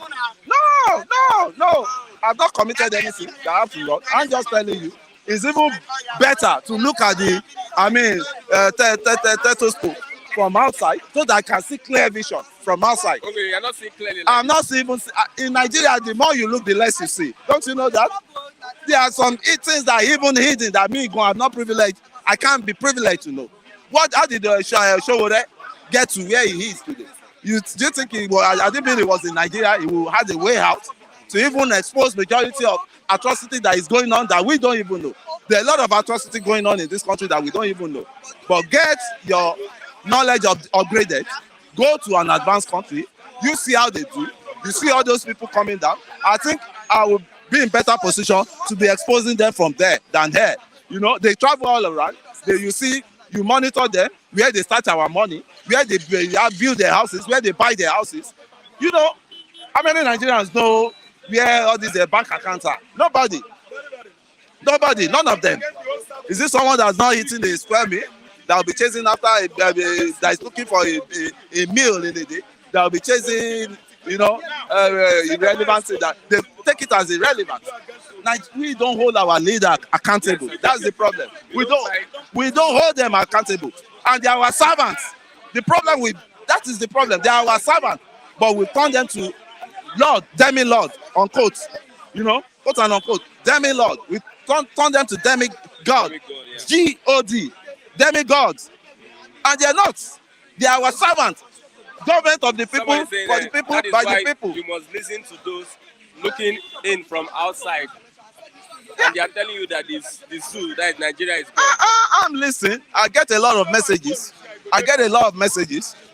No. I've not committed anything that I have to run. I'm just telling you. It's even better to look at the stethoscope from outside, so that I can see clear vision from outside. Okay, you're not seeing clearly. I'm not seeing in Nigeria. The more you look, the less you see. Don't you know that? There are some things that are even hidden that me I'm not privileged. I can't be privileged to know. How did Showore get to where he is today? Do you think I didn't mean it was in Nigeria. He had a way out to even expose majority of atrocity that is going on that we don't even know. There are a lot of atrocity going on in this country that we don't even know. But get your knowledge upgraded. Go to an advanced country. You see how they do. You see all those people coming down. I think I will be in better position to be exposing them from there than here. They travel all around. You monitor them, where they start our money, where they build their houses, where they buy their houses. How many Nigerians know where all these bank accounts are? Nobody, none of them. Is this someone that's not eating a square meal, that will be chasing after that is looking for a meal in a day, that will be chasing, irrelevant thing, that they take it as irrelevant? We don't hold our leader accountable. That's the problem. We don't hold them accountable, and they are our servants. That is the problem. They are our servants, but we turn them to Lord, demi-Lord, unquote. Quote and unquote, demi-Lord. We turn them to demigod, G-O-D, demigods, and they are not. They are our servants. Government of the people, for the people, by the people. You must listen to those looking in from outside. And they are telling you that the zoo, that Nigeria is gone. I'm listening. I get a lot of messages.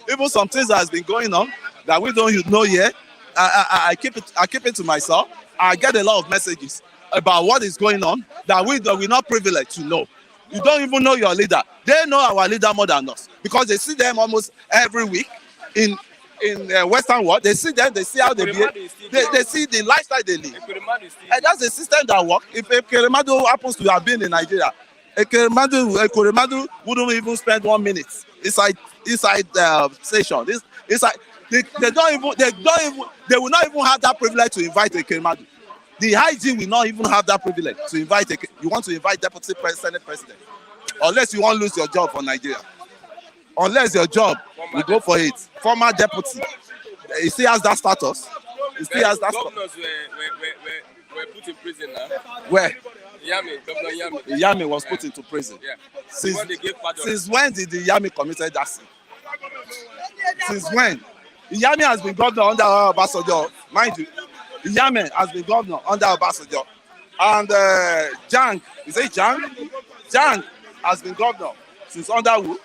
Even some things that has been going on that we don't know yet. I keep it to myself. I get a lot of messages about what is going on that we're not privileged to know. You don't even know your leader. They know our leader more than us, because they see them almost every week in Western world. They see them, they see how they behave, they see the lifestyle they live. And that's the system that works. If Ekweremadu happens to have been in Nigeria, Ekweremadu wouldn't even spend 1 minute inside station. They will not even have that privilege to invite Ekweremadu. The IG will not even have that privilege to invite. You want to invite deputy president, unless you want to lose your job for Nigeria. Unless your job, you go for it. Former deputy, he still has that status. Governors were put in prison now. Where? Governor Yami was put into prison. Yeah. Since when did the Yami committed that sin? Since when? Yami has been governor under Obasanjo, mind you. Yami has been governor under Obasanjo. And Jang, is it Jang? Jang has been governor since under who?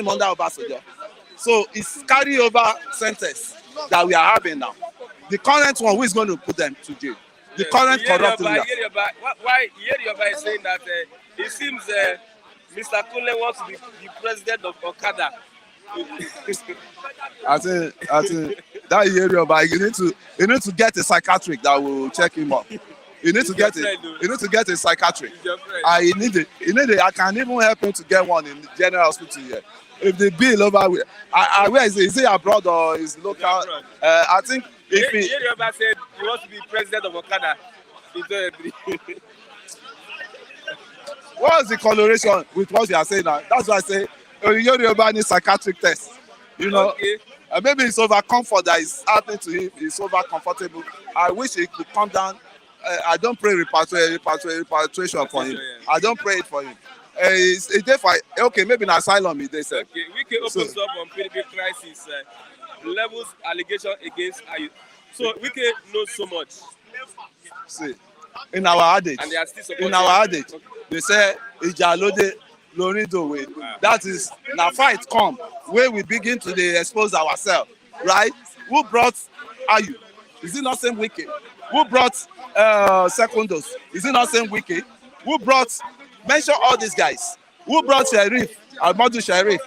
Under Obasanjo. So it's carryover sentence that we are having now. the current one who is going to put them to jail. The current corrupt leader. Why Yerioba is saying that it seems Mr. Kunle wants to be the president of Okada. I think that Yerioba, you need to get a psychiatric that will check him up. You need to get a psychiatric. I can even help him to get one in the general hospital here. If the bill over, where is he abroad or is local? I think if Yerioba said he wants to be president of Okada. What's the correlation with what you are saying now? That's why I say Yerioba needs psychiatric test. You know, okay. Maybe it's over comfort that is happening to him. He's over comfortable. I wish he could come down. I don't pray repatriation for him. I don't pray it for him. Okay, maybe an asylum, they said. Okay, we can open up on PDP crisis levels allegation against Ayu. So we can know so much. See, in our adage, they say Ijalode Lorindo way. That is now fight come where we begin to expose ourselves, right? Who brought Ayu? Is it not same Wiki? Who brought Secondos? Is it not same Wiki? Who brought? Mention all these guys. Who brought Sheriff? Almadu Sheriff.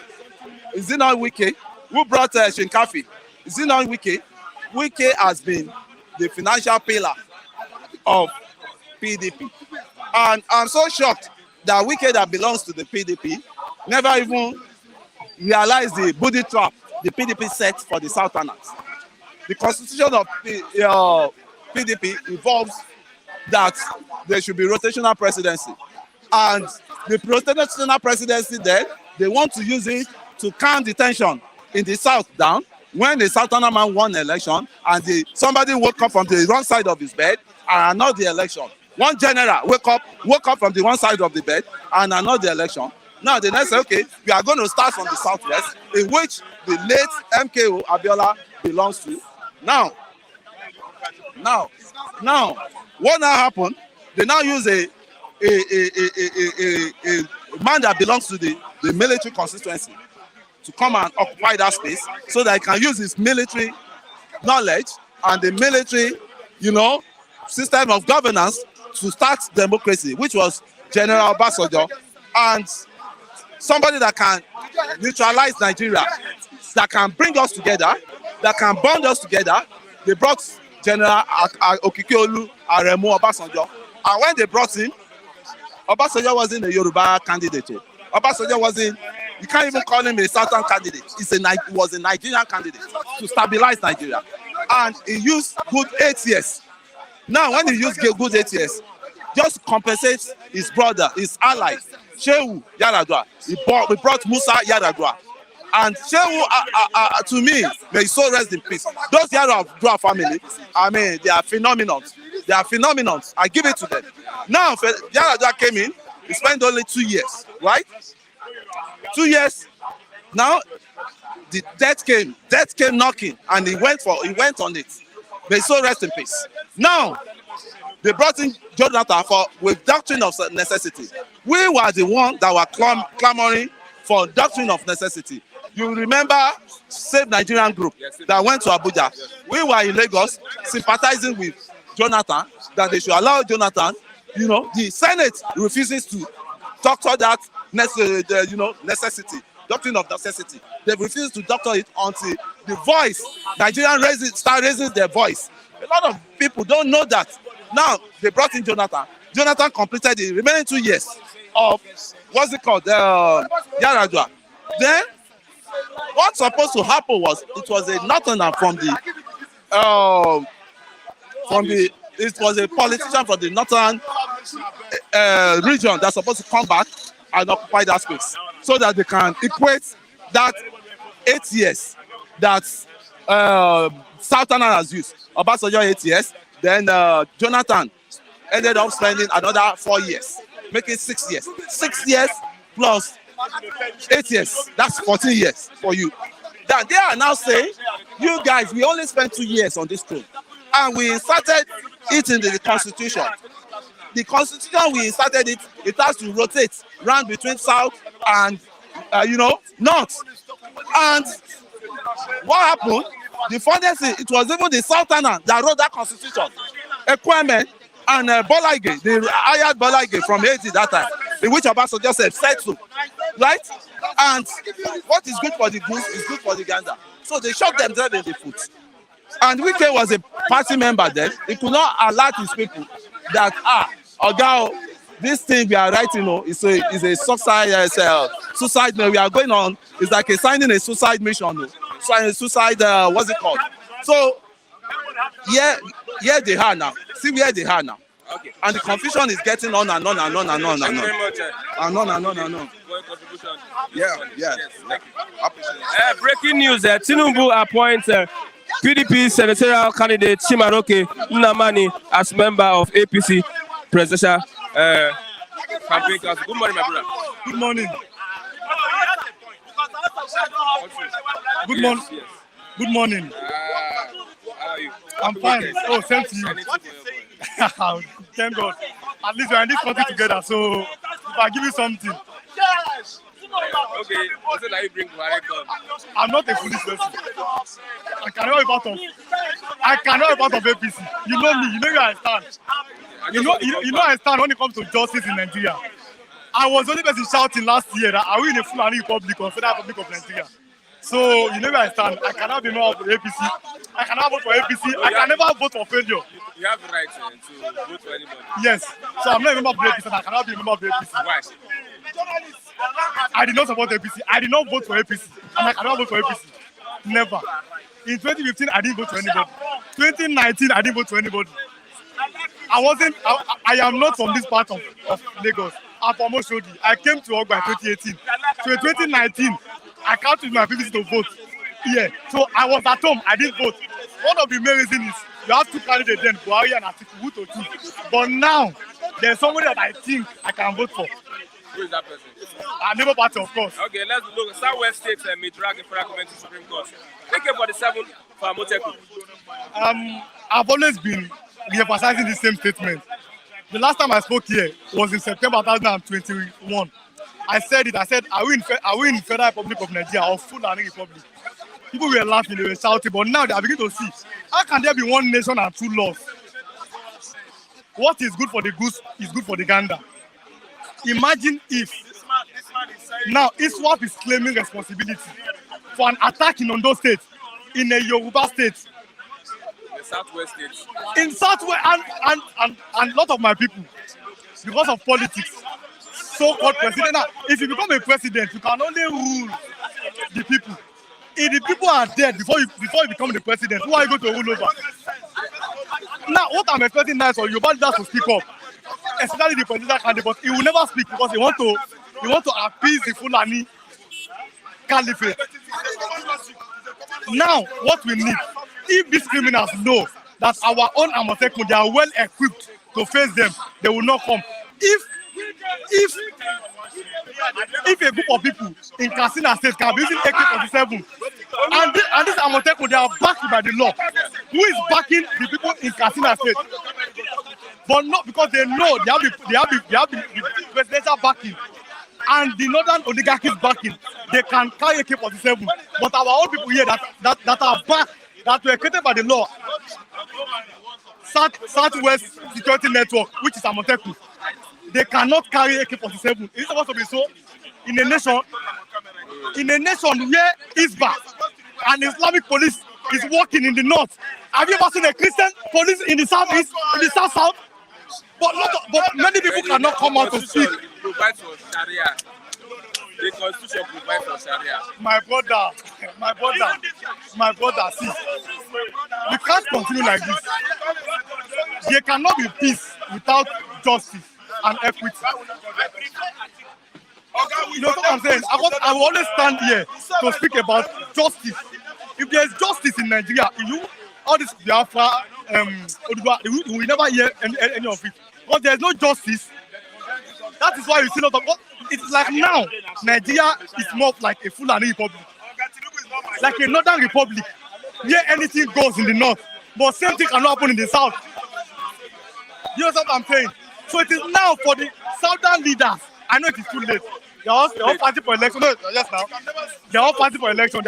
Is it not Wiki? Who brought Shinkafi? Is it not Wiki? Wiki has been the financial pillar of PDP. And I'm so shocked that Wiki that belongs to the PDP never even realized the booty trap the PDP set for the Southerners. The constitution of PDP involves that there should be rotational presidency. And the rotational presidency then, they want to use it to calm the tension in the South down. When the Southerner man won the election and somebody woke up from the wrong side of his bed and annulled the election. One general woke up from the one side of the bed and annulled the election. Now the next say, okay, we are going to start from the Southwest, in which the late MKO Abiola belongs to. Now, what now happened? They now use a man that belongs to the military constituency to come and occupy that space so that he can use his military knowledge and the military, system of governance to start democracy, which was General Obasanjo, and somebody that can neutralize Nigeria, that can bring us together, that can bond us together. They brought General Okikeolu Aremu Obasanjo, and when they brought him, Obasanjo wasn't a Yoruba candidate. Obasanjo wasn't, you can't even call him a Southern candidate. He was a Nigerian candidate to stabilize Nigeria. And he used good 8 years. Now, when he used good 8 years, just to compensate his brother, his ally, Shehu Yaradua, he brought Musa Yaradua. And Shehu, to me, may his soul rest in peace. Those Yaradua family, they are phenomenal. They are phenomenal. I give it to them. Now, Yaradua came in, he spent only 2 years, right? 2 years. Now, the death came knocking, and he went on it. May his soul rest in peace. Now, they brought in Jonathan with doctrine of necessity. We were the ones that were clamoring for doctrine of necessity. You remember Save Nigerian Group that went to Abuja. We were in Lagos sympathizing with Jonathan that they should allow Jonathan. The Senate refuses to doctor that necessity, doctrine of necessity. They refuse to doctor it until the voice, Nigerians start raising their voice. A lot of people don't know that. Now they brought in Jonathan. Jonathan completed the remaining 2 years of what's it called, Yaradua. Then what's supposed to happen was it was a northerner it was a politician from the northern region that's supposed to come back and occupy that space so that they can equate that 8 years that Southerner has used. Obasanjo 8 years, then Jonathan ended up spending another 4 years, making 6 years. 6 years plus 8 years, that's 14 years for you. That they are now saying, you guys, we only spent 2 years on this throne. And we inserted it in the constitution. The constitution, we inserted it, it has to rotate round between south and, north. And what happened? The funniest thing, it was even the Sultana that wrote that constitution. Ekweme and Bolage, they hired Bolage from Haiti that time, in which Obasanjo said settle, right? And what is good for the goose is good for the gander. So they shot them dead in the foot. And Wike was a party member then. He could not alert his people that, Oga, this thing we are writing is a suicide mail. We are going on. It's like signing a suicide mission. Signing a suicide, what's it called? So, yeah, they are now. See where they are now. Okay. And the confusion is getting on and on and on and on Thank and you on. very much. And on and on and on. For your contribution. Yeah. Yes, thank you. Appreciate it. Breaking news: Tinubu appoints PDP senatorial candidate Chimaroke Nnamani as member of APC presidential campaign council. Good morning, my brother. Good morning. Good Yes, morning. yes. Good morning. How are you? I'm fine. Oh, same to you. Anything for your boy? Thank God. At least we're in this country together. So if I give you something, Okay, what's it that you bring Buhari come? I'm not a foolish person. I cannot be part of APC. You know me. You know where I stand. You know I stand when it comes to justice in Nigeria. I was the only person shouting last year that are we in a Fulani Republic or Federal Republic of Nigeria? So you know where I stand. I cannot be member of the APC. I cannot vote for APC. I can never vote for failure. You have the right to vote for anybody. Yes. So I'm not a member of the APC and I cannot be a member of the APC. Why? I did not support APC. I did not vote for APC. And I cannot vote for APC. Never. In 2015, I didn't vote for anybody. 2019, I didn't vote for anybody. I am not from this part of Lagos. I'm from Oshodi. I came to Ogba in 2018. So in 2019, I can't use my PVC to vote. Yeah. So I was at home. I didn't vote. One of the main reasons is you have two candidates then, Buhari and Atiku, who to choose. But now, there's somebody that I think I can vote for. Who is that person? Labour Party, of course. Okay, let's look. Southwest State may drag a federal government to Supreme Court. AK-47 for Amotekun. I've always been re-emphasizing the same statement. The last time I spoke here was in September 2021. I said, are we in Federal Republic of Nigeria or Fulani Republic? People were laughing, they were shouting, but now they are beginning to see, how can there be one nation and two laws? What is good for the goose is good for the gander. Imagine if now ISWAP is claiming responsibility for an attack in Ondo State, in a Yoruba state. The Southwest States. In Southwest, and a lot of my people, because of politics, so-called president. Now, if you become a president, you can only rule the people. If the people are dead before you become the president, who are you going to rule over? Now, what I'm expecting now is for Yoruba leaders to speak up, especially the presidential candidate, but he will never speak because he want to appease the Fulani caliphate. Now, what we need, if these criminals know that our own Amotekun, they are well equipped to face them, they will not come. If a group of people in Katsina State can be using AK-47 and this Amotekun, they are backed by the law, who is backing the people in Katsina State? But not because they know they have the presidential backing and the northern oligarchies backing. They can carry AK-47, but our own people here that are backed, that were created by the law, Southwest Security Network, which is Amotekun, they cannot carry AK-47. It's supposed to be so in a nation where ISBA and Islamic police is working in the north. Have you ever seen a Christian police in the southeast, in the south? But many people cannot come out to speak. Provides for Sharia. The Constitution provides for Sharia. My brother, see, we can't continue like this. There cannot be peace without justice and equity. You know what I'm saying? I will always stand here to speak about justice. If there is justice in Nigeria, all this Biafra, we will never hear any of it. Because there is no justice. That is why you see a lot of. It's like now, Nigeria is more like a Fulani Republic, like a Northern Republic, where anything goes in the north, but same thing cannot happen in the south. You know what I'm saying? So it is now for the southern leaders. I know it is too late. They're all fighting for election. No, just now. They're all fighting for election.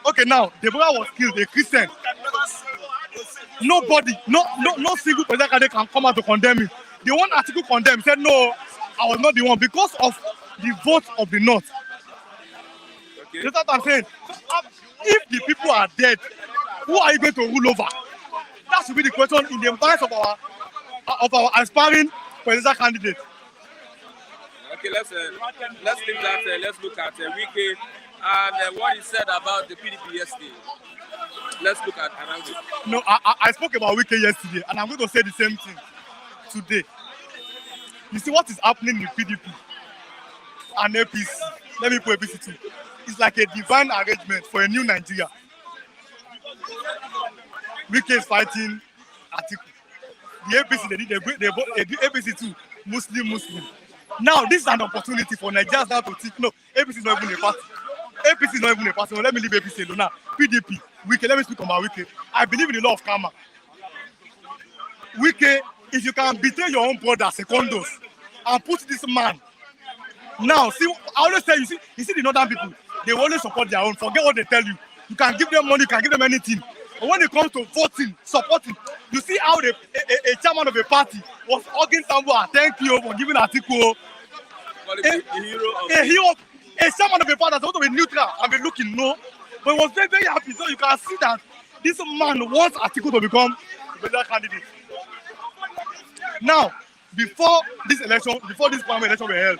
Okay, now Deborah was killed, a Christian. Nobody, no single president candidate can come out to condemn him. The one article condemned said, no, I was not the one because of the vote of the North. Okay. That's what I'm saying. So, if the people are dead, who are you going to rule over? That should be the question in the minds of our aspiring presidential candidate. Okay, let's leave that. Let's look at Wike and what he said about the PDP yesterday. Let's look at around it. No, I spoke about Wike yesterday, and I'm going to say the same thing today. You see what is happening in PDP and APC. Let me put APC too. It's like a divine arrangement for a new Nigeria. Wike is fighting Atiku. The APC, they do APC too. Muslim. Now, this is an opportunity for Nigerians now to think, no, APC is not even a party. APC is not even a party. No, let me leave APC alone now. PDP, Wike, let me speak about Wike. I believe in the law of karma. Wike, if you can betray your own brother, secondos, and put this man. Now, see, I always tell you, you see the northern people, they always support their own. Forget what they tell you. You can give them money, you can give them anything. But when it comes to voting, supporting, you see how a chairman of a party was hugging someone, thank you for giving Atiku. A chairman of a party that's supposed to be neutral and be looking, no. But he was very, very happy. So you can see that this man wants Atiku to become the presidential candidate. Now, before this primary election were held,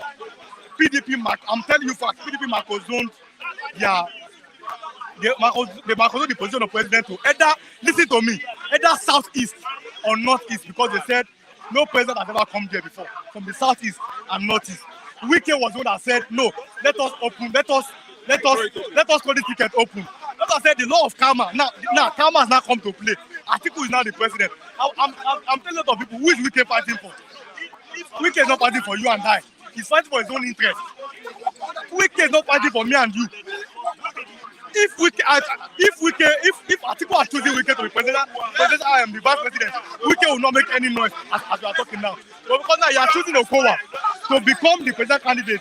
I'm telling you facts, PDP macro-zoned they macro-zoned the position of president to either, listen to me, either southeast or northeast, because they said no president has ever come there before, from the southeast and northeast. Wike was the one that said, no, let us open, let us call this ticket open. Let us say the law of karma. Now karma has now come to play. Atiku is now the president. I'm telling a lot of people, who is Wike fighting for? Wike is not fighting for you and I. He's fighting for his own interest. Wike is not fighting for me and you. If Atiku has chosen Wike to be president, I am the vice president. Wike will not make any noise as we are talking now. But because now you are choosing Okowa to become the president candidate,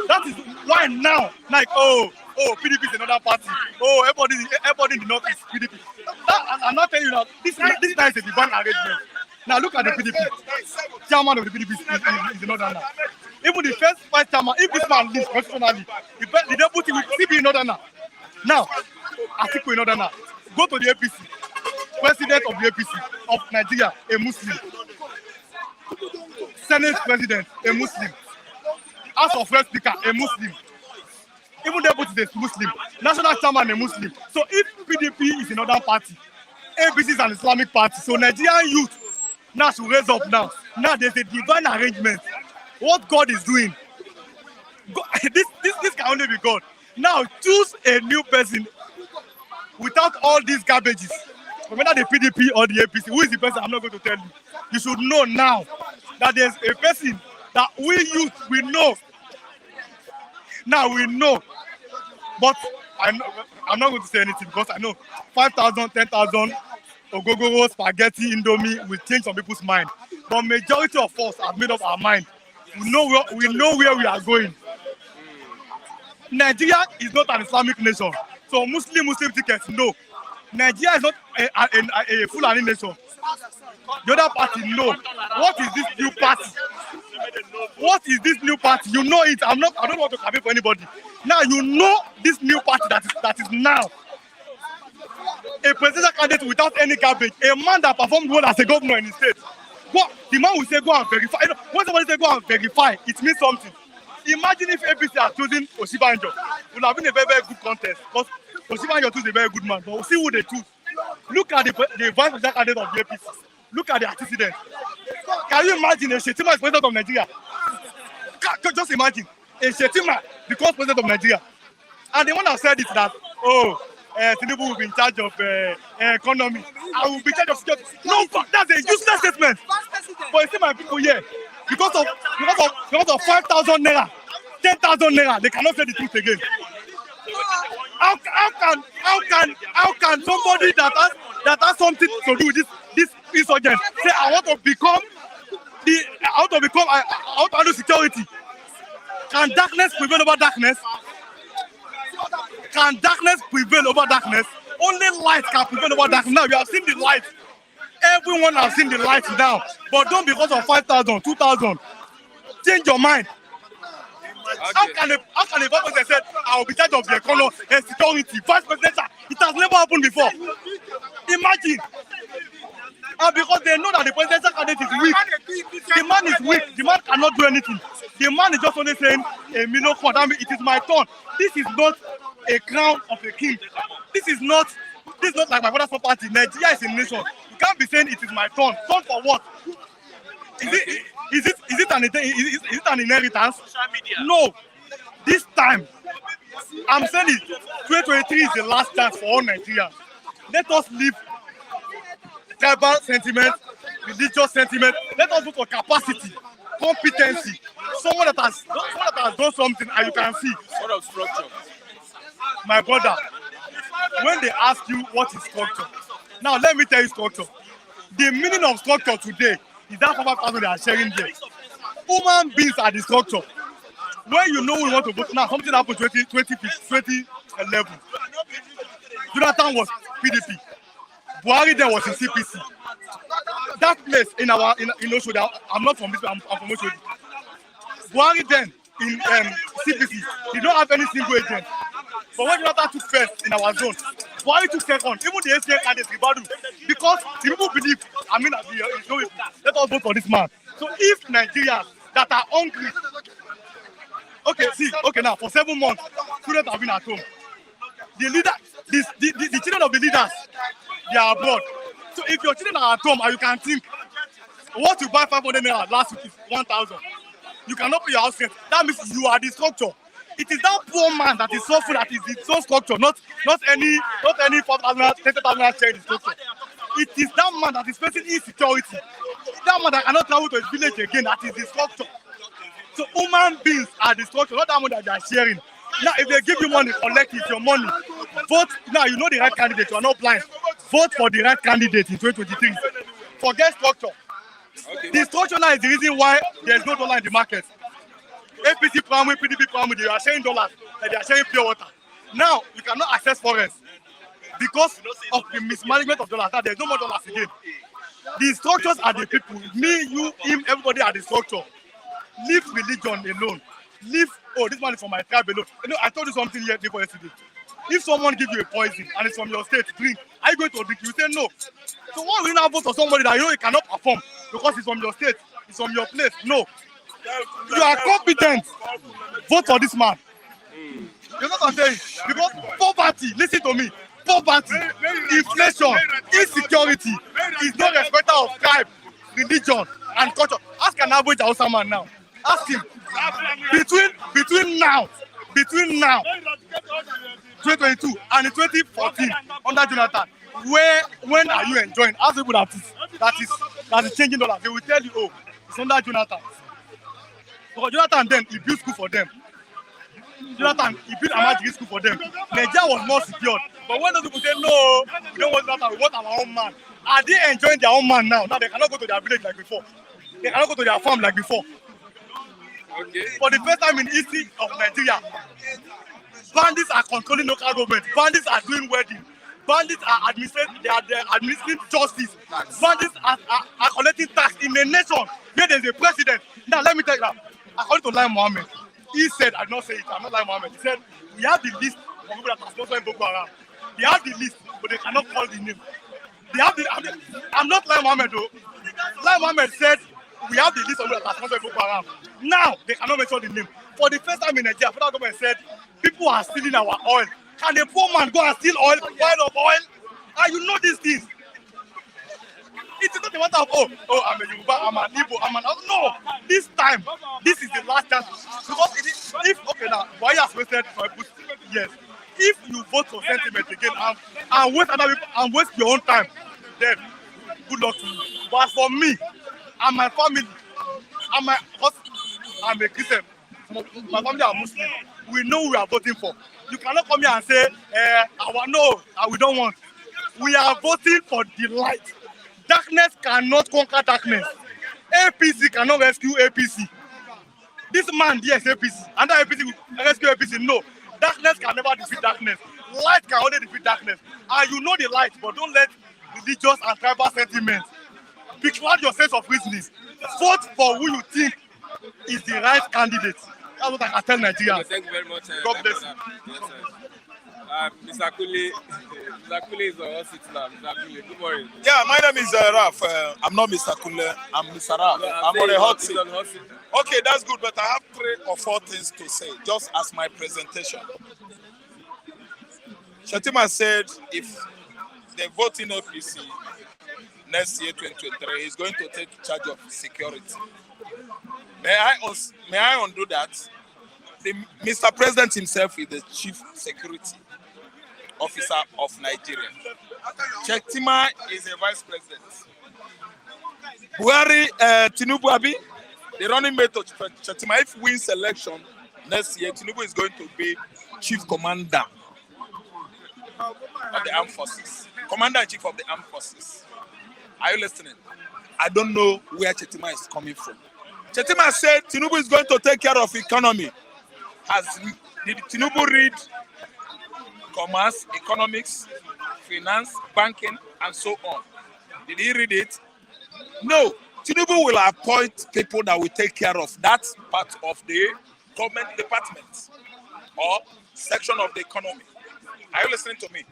that is why now, like, PDP is another party. Everybody in the north is PDP. I'm not telling you now, this now is a divine arrangement. Now look at the PDP. Chairman of the PDP is the northern now. Even the first vice chairman, if this man leaves constitutionally, the deputy will still be in northern now. Now, Atiku in northern now. Go to the APC. President of the APC of Nigeria, a Muslim. Senate president, a Muslim. House of Rep Speaker, a Muslim. Even deputy is Muslim. National chairman, a Muslim. So if PDP is another party, APC is an Islamic party. So Nigerian youth now should raise up now. Now there's a divine arrangement. What God is doing, God, this can only be God. Now choose a new person without all these garbages. Whether the PDP or the APC, who is the person? I'm not going to tell you. You should know now that there's a person that we youth, we know. Now we know. But I'm not going to say anything because I know 5,000, 10,000 Ogogoro, spaghetti, Indomie will change some people's mind. But majority of us have made up our mind. We know where we are going. Nigeria is not an Islamic nation. So Muslim tickets, no. Nigeria is not a Fulani nation. The other party, no. What is this new party? What is this new party? You know it. I don't want to campaign for anybody. Now you know this new party that is now a presidential candidate without any garbage. A man that performed well as a governor in his state. The man will say go and verify. When somebody say go and verify, it means something. Imagine if APC had chosen Osibanjo. It would have been a very, very good contest. Because Osibanjo is a very good man. But we'll see who they choose. Look at the vice presidential candidate of the APC. Look at the antecedent. Can you imagine a Shetima is president of Nigeria? Just imagine a Shetima becomes president of Nigeria. And the one that said it that, Tinubu will be in charge of economy. I will be in charge of security. No, that's a useless statement. But you see my people here, because of 5,000 naira, 10,000 naira, they cannot say the truth again. How can somebody that has something to do with this insurgent say I want to handle security? Can darkness prevail over darkness? Can darkness prevail over darkness? Only light can prevail over darkness. Now you have seen the light. Everyone has seen the light now. But don't because of 5,000, 2,000. Change your mind. How can a vice president say, I will be charged of the economy and security? Vice president, it has never happened before. Imagine. And because they know that the presidential candidate is weak. The man is weak. The man cannot do anything. The man is just only saying, it is my turn. This is not a crown of a king. This is not like my father's property. Nigeria is a nation. You can't be saying it is my turn. Turn for what? Is it an inheritance? No. This time, I'm saying it. 2023 is the last chance for all Nigerians. Let us leave tribal sentiment, religious sentiment. Let us look for capacity, competency. Someone that has done something and you can see. What of structure? My brother, when they ask you what is structure, now let me tell you structure. The meaning of structure today is that 5,000 they are sharing there. Human beings are the structure. When you know we want to vote, now something happened 2011. Jonathan was PDP. Buhari then was in CPC. That place in Oshodi, I'm not from this, I'm from Oshodi. Buhari then in CPC, he don't have any single agent. But when Jonathan took first in our zone, Buhari took second. Even the ACN candidates rebutted because the people believe, let us vote for this man. So if Nigerians that are hungry, now for 7 months, students have been at home. The children of the leaders, they are abroad. So if your children are at home and you can think, what you buy 500 naira last week is 1,000. You cannot pay your house rent. That means you are the structure. It is that poor man that is suffering that is the sole structure, not any 4,000, 30,000 share in the structure. It is that man that is facing insecurity. That man that cannot travel to his village again, that is the structure. So human beings are the structure, not that money that they are sharing. Now, if they give you money, collect it, your money. Vote. Now, you know the right candidate. You are not blind. Vote for the right candidate in 2023. Forget structure. Okay. The structure now is the reason why there is no dollar in the market. APC primary, PDP primary, they are sharing dollars, and they are sharing pure water. Now, you cannot access forests because of the mismanagement of dollars. Now, there is no more dollars again. The structures are the people. Me, you, him, everybody are the structure. Leave religion alone. Leave, this man is from my tribe alone. You know, I told you something here before yesterday. If someone gives you a poison and it's from your state, drink, are you going to drink? You say no. So why will you now vote for somebody that you know you cannot perform because it's from your state, it's from your place? No. You are competent. Vote for this man. You know what I'm saying? Because poverty, listen to me, poverty, inflation, insecurity is no respecter of tribe, religion, and culture. Ask an average Hausa man now. Ask him. Between now, 2022 and 2014 under Jonathan, when are you enjoying? Ask people that is changing dollars. They will tell you, it's under Jonathan. Because Jonathan then he built school for them. Jonathan he built Amajiri school for them. Nigeria was more secured. But when those people say no, we don't want Jonathan, we want our own man. Are they enjoying their own man now? Now they cannot go to their village like before. They cannot go to their farm like before. Okay. For the first time in history of Nigeria, bandits are controlling local government. Bandits are doing wedding. Bandits are administering justice. Bandits are collecting tax in a nation where there is a president. Now let me tell you that. According to Lai Mohammed, he said, I did not say it, I'm not Lai Mohammed. He said, we have the list of people that are sponsoring Boko Haram. They have the list, but they cannot call the name. I'm not Lai Mohammed though. Lai Mohammed said, we have the list of people that are sponsoring Boko Haram. Now, they cannot mention the name. For the first time in Nigeria, federal government said, people are stealing our oil. Can a poor man go and steal oil, of oil? And you know these things. It is not a matter of, I'm a Yoruba, I'm an Igbo, no. This time, this is the last chance. Because why has wasted for years? If you vote for sentiment again and waste other people and waste your own time, then good luck to you. But for me and my family, I'm a Christian, my family are Muslim, we know who we are voting for. You cannot come here and say, we don't want. We are voting for the light. Darkness cannot conquer darkness. APC cannot rescue APC. This man, yes, APC. And that APC will rescue APC. No. Darkness can never defeat darkness. Light can only defeat darkness. And you know the light, but don't let religious and tribal sentiments becloud your sense of reasoning. Vote for who you think is the right candidate. That's what I can tell Nigerians. Okay, thank you very much. God bless you. Yes, sir. Mr. Kuli, Mr. Kuli is on seat now. Mr. Kuli, good morning. Yeah, my name is Raf. I'm not Mr. Kule. I'm Mr. Raf. I'm on a hot seat. Okay, that's good, but I have 3 or 4 things to say, just as my presentation. Shettima said if they vote in OPC next year, 2023, he's going to take charge of security. May I undo that? Mr. President himself is the chief security officer of Nigeria. Shettima is a vice president. Buhari, Tinubu Abi, the running mate of Shettima, if wins election next year, Tinubu is going to be chief commander of the armed forces. Commander-in-chief of the armed forces. Are you listening? I don't know where Shettima is coming from. Shettima said Tinubu is going to take care of economy. Did Tinubu read commerce, economics, finance, banking, and so on? Did he read it? No. Tinubu will appoint people that will take care of that part of the government department or section of the economy. Are you listening to me?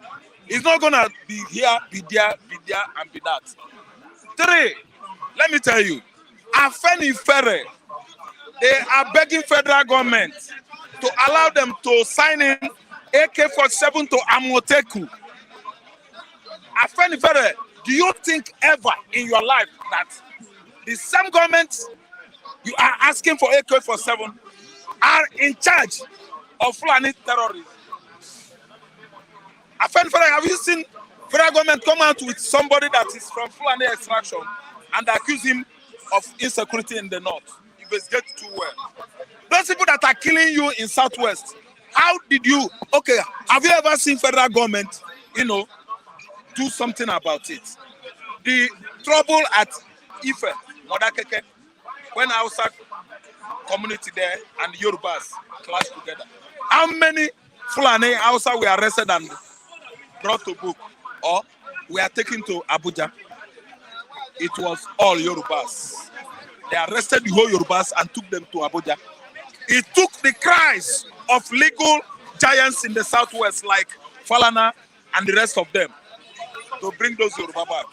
He's not going to be here, be there, and be that. 3, let me tell you, Afenifere, they are begging federal government to allow them to sign in AK-47 to Amoteku. Afenifere, do you think ever in your life that the same government you are asking for AK-47 are in charge of Fulani terrorism? Afenifere, have you seen federal government come out with somebody that is from Fulani extraction and accuse him of insecurity in the north? Investigate too well. Those people that are killing you in Southwest, how did you, okay, have you ever seen federal government, do something about it? The trouble at Ife, Modakeke, when Hausa community there and Yorubas clashed together, how many Fulani Hausa were arrested and brought to book or were taken to Abuja? It was all Yorubas. They arrested the whole Yorubas and took them to Abuja. It took the cries of legal giants in the Southwest like Falana and the rest of them to bring those Yoruba back.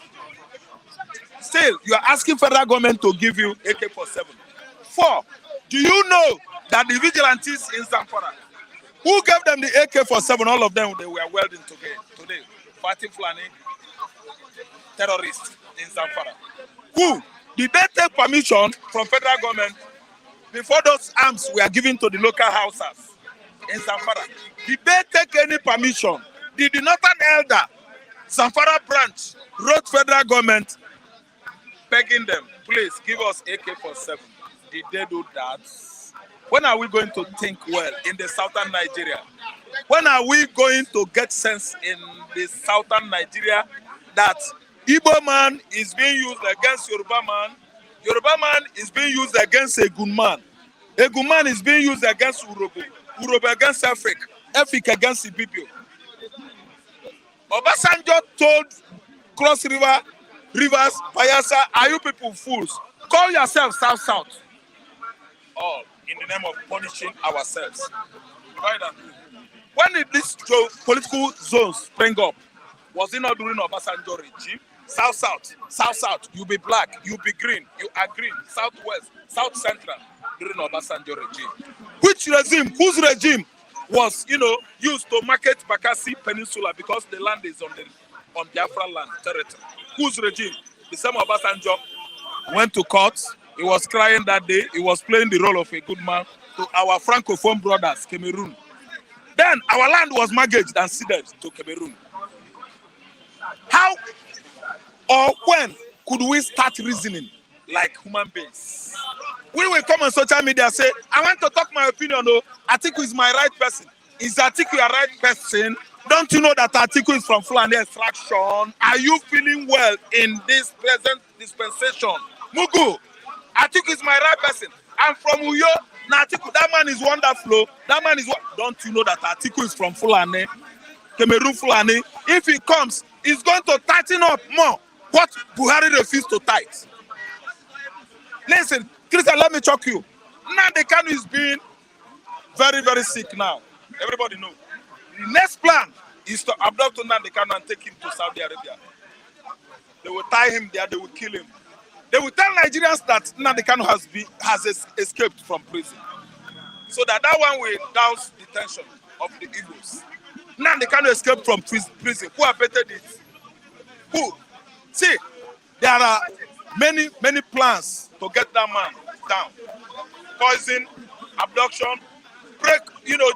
Still, you are asking federal government to give you AK-47. 4, do you know that the vigilantes in Zamfara, who gave them the AK-47, all of them, they were welding today, fighting Fulani terrorists in Zamfara. Who? Did they take permission from federal government before those arms were given to the local houses in Zamfara? Did they take any permission? Did the Northern Elder, Zamfara branch, wrote federal government begging them, please give us AK-47? Did they do that? When are we going to think well in the southern Nigeria? When are we going to get sense in the southern Nigeria that Igbo man is being used against Yoruba man, Yoruba man is being used against Egun man, Egun man is being used against Urobo, Urobo against Efik, Efik against Ibibio. Obasanjo told Cross River, Rivers, Payasa, are you people fools? Call yourselves South. All in the name of punishing ourselves. Right. When did these political zones spring up? Was it not during Obasanjo regime? South, you be black, you be green, you are green, Southwest, South Central, during Obasanjo regime. Which regime, whose regime was, used to market Bakassi Peninsula because the land is on Biafra land territory? Whose regime? The same Obasanjo went to court. He was crying that day. He was playing the role of a good man to our Francophone brothers, Cameroon. Then our land was mortgaged and ceded to Cameroon. How or when could we start reasoning like human beings? We will come on social media and say, I want to talk my opinion. No, Atiku is my right person. Is Atiku your right person? Don't you know that Atiku is from Fulani extraction? Are you feeling well in this present dispensation? Mugu, Atiku is my right person. I'm from Uyo. Now Atiku, that man is wonderful. That man is what? Don't you know that Atiku is from Fulani, Cameroon Fulani? If he comes, he's going to tighten up more what Buhari refused to tighten. Listen, Christian, let me choke you. Nnamdi Kanu is being very, very sick now. Everybody knows. The next plan is to abduct Nnamdi Kanu and take him to Saudi Arabia. They will tie him there, they will kill him. They will tell Nigerians that Nnamdi Kanu has escaped from prison. So that one will douse the tension of the Igbos. Nnamdi Kanu escaped from prison. Who abetted it? Who? See, there are many plans to get that man down. Poison, abduction,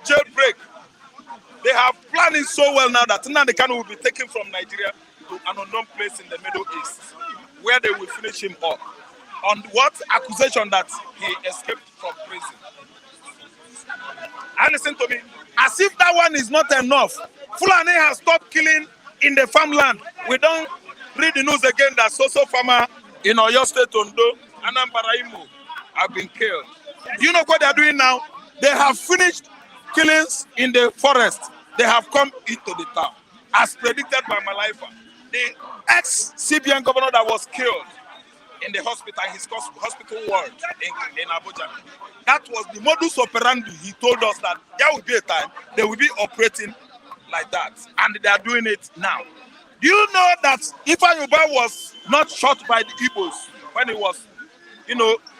jailbreak. They have planned it so well now that Nnamdi Kanu will be taken from Nigeria to an unknown place in the Middle East, where they will finish him up. On what accusation that he escaped from prison? And listen to me, as if that one is not enough, Fulani has stopped killing in the farmland. We don't read the news again that Soso farmer in Oyo State, Ondo, Anambra Imo have been killed. You know what they are doing now? They have finished killings in the forest. They have come into the town, as predicted by Malaifa. The ex-CBN governor that was killed in the hospital, his hospital ward in Abuja. That was the modus operandi. He told us that there will be a time they will be operating like that. And they are doing it now. Do you know that Ifeanyi Ubah was not shot by the Igbos when he was,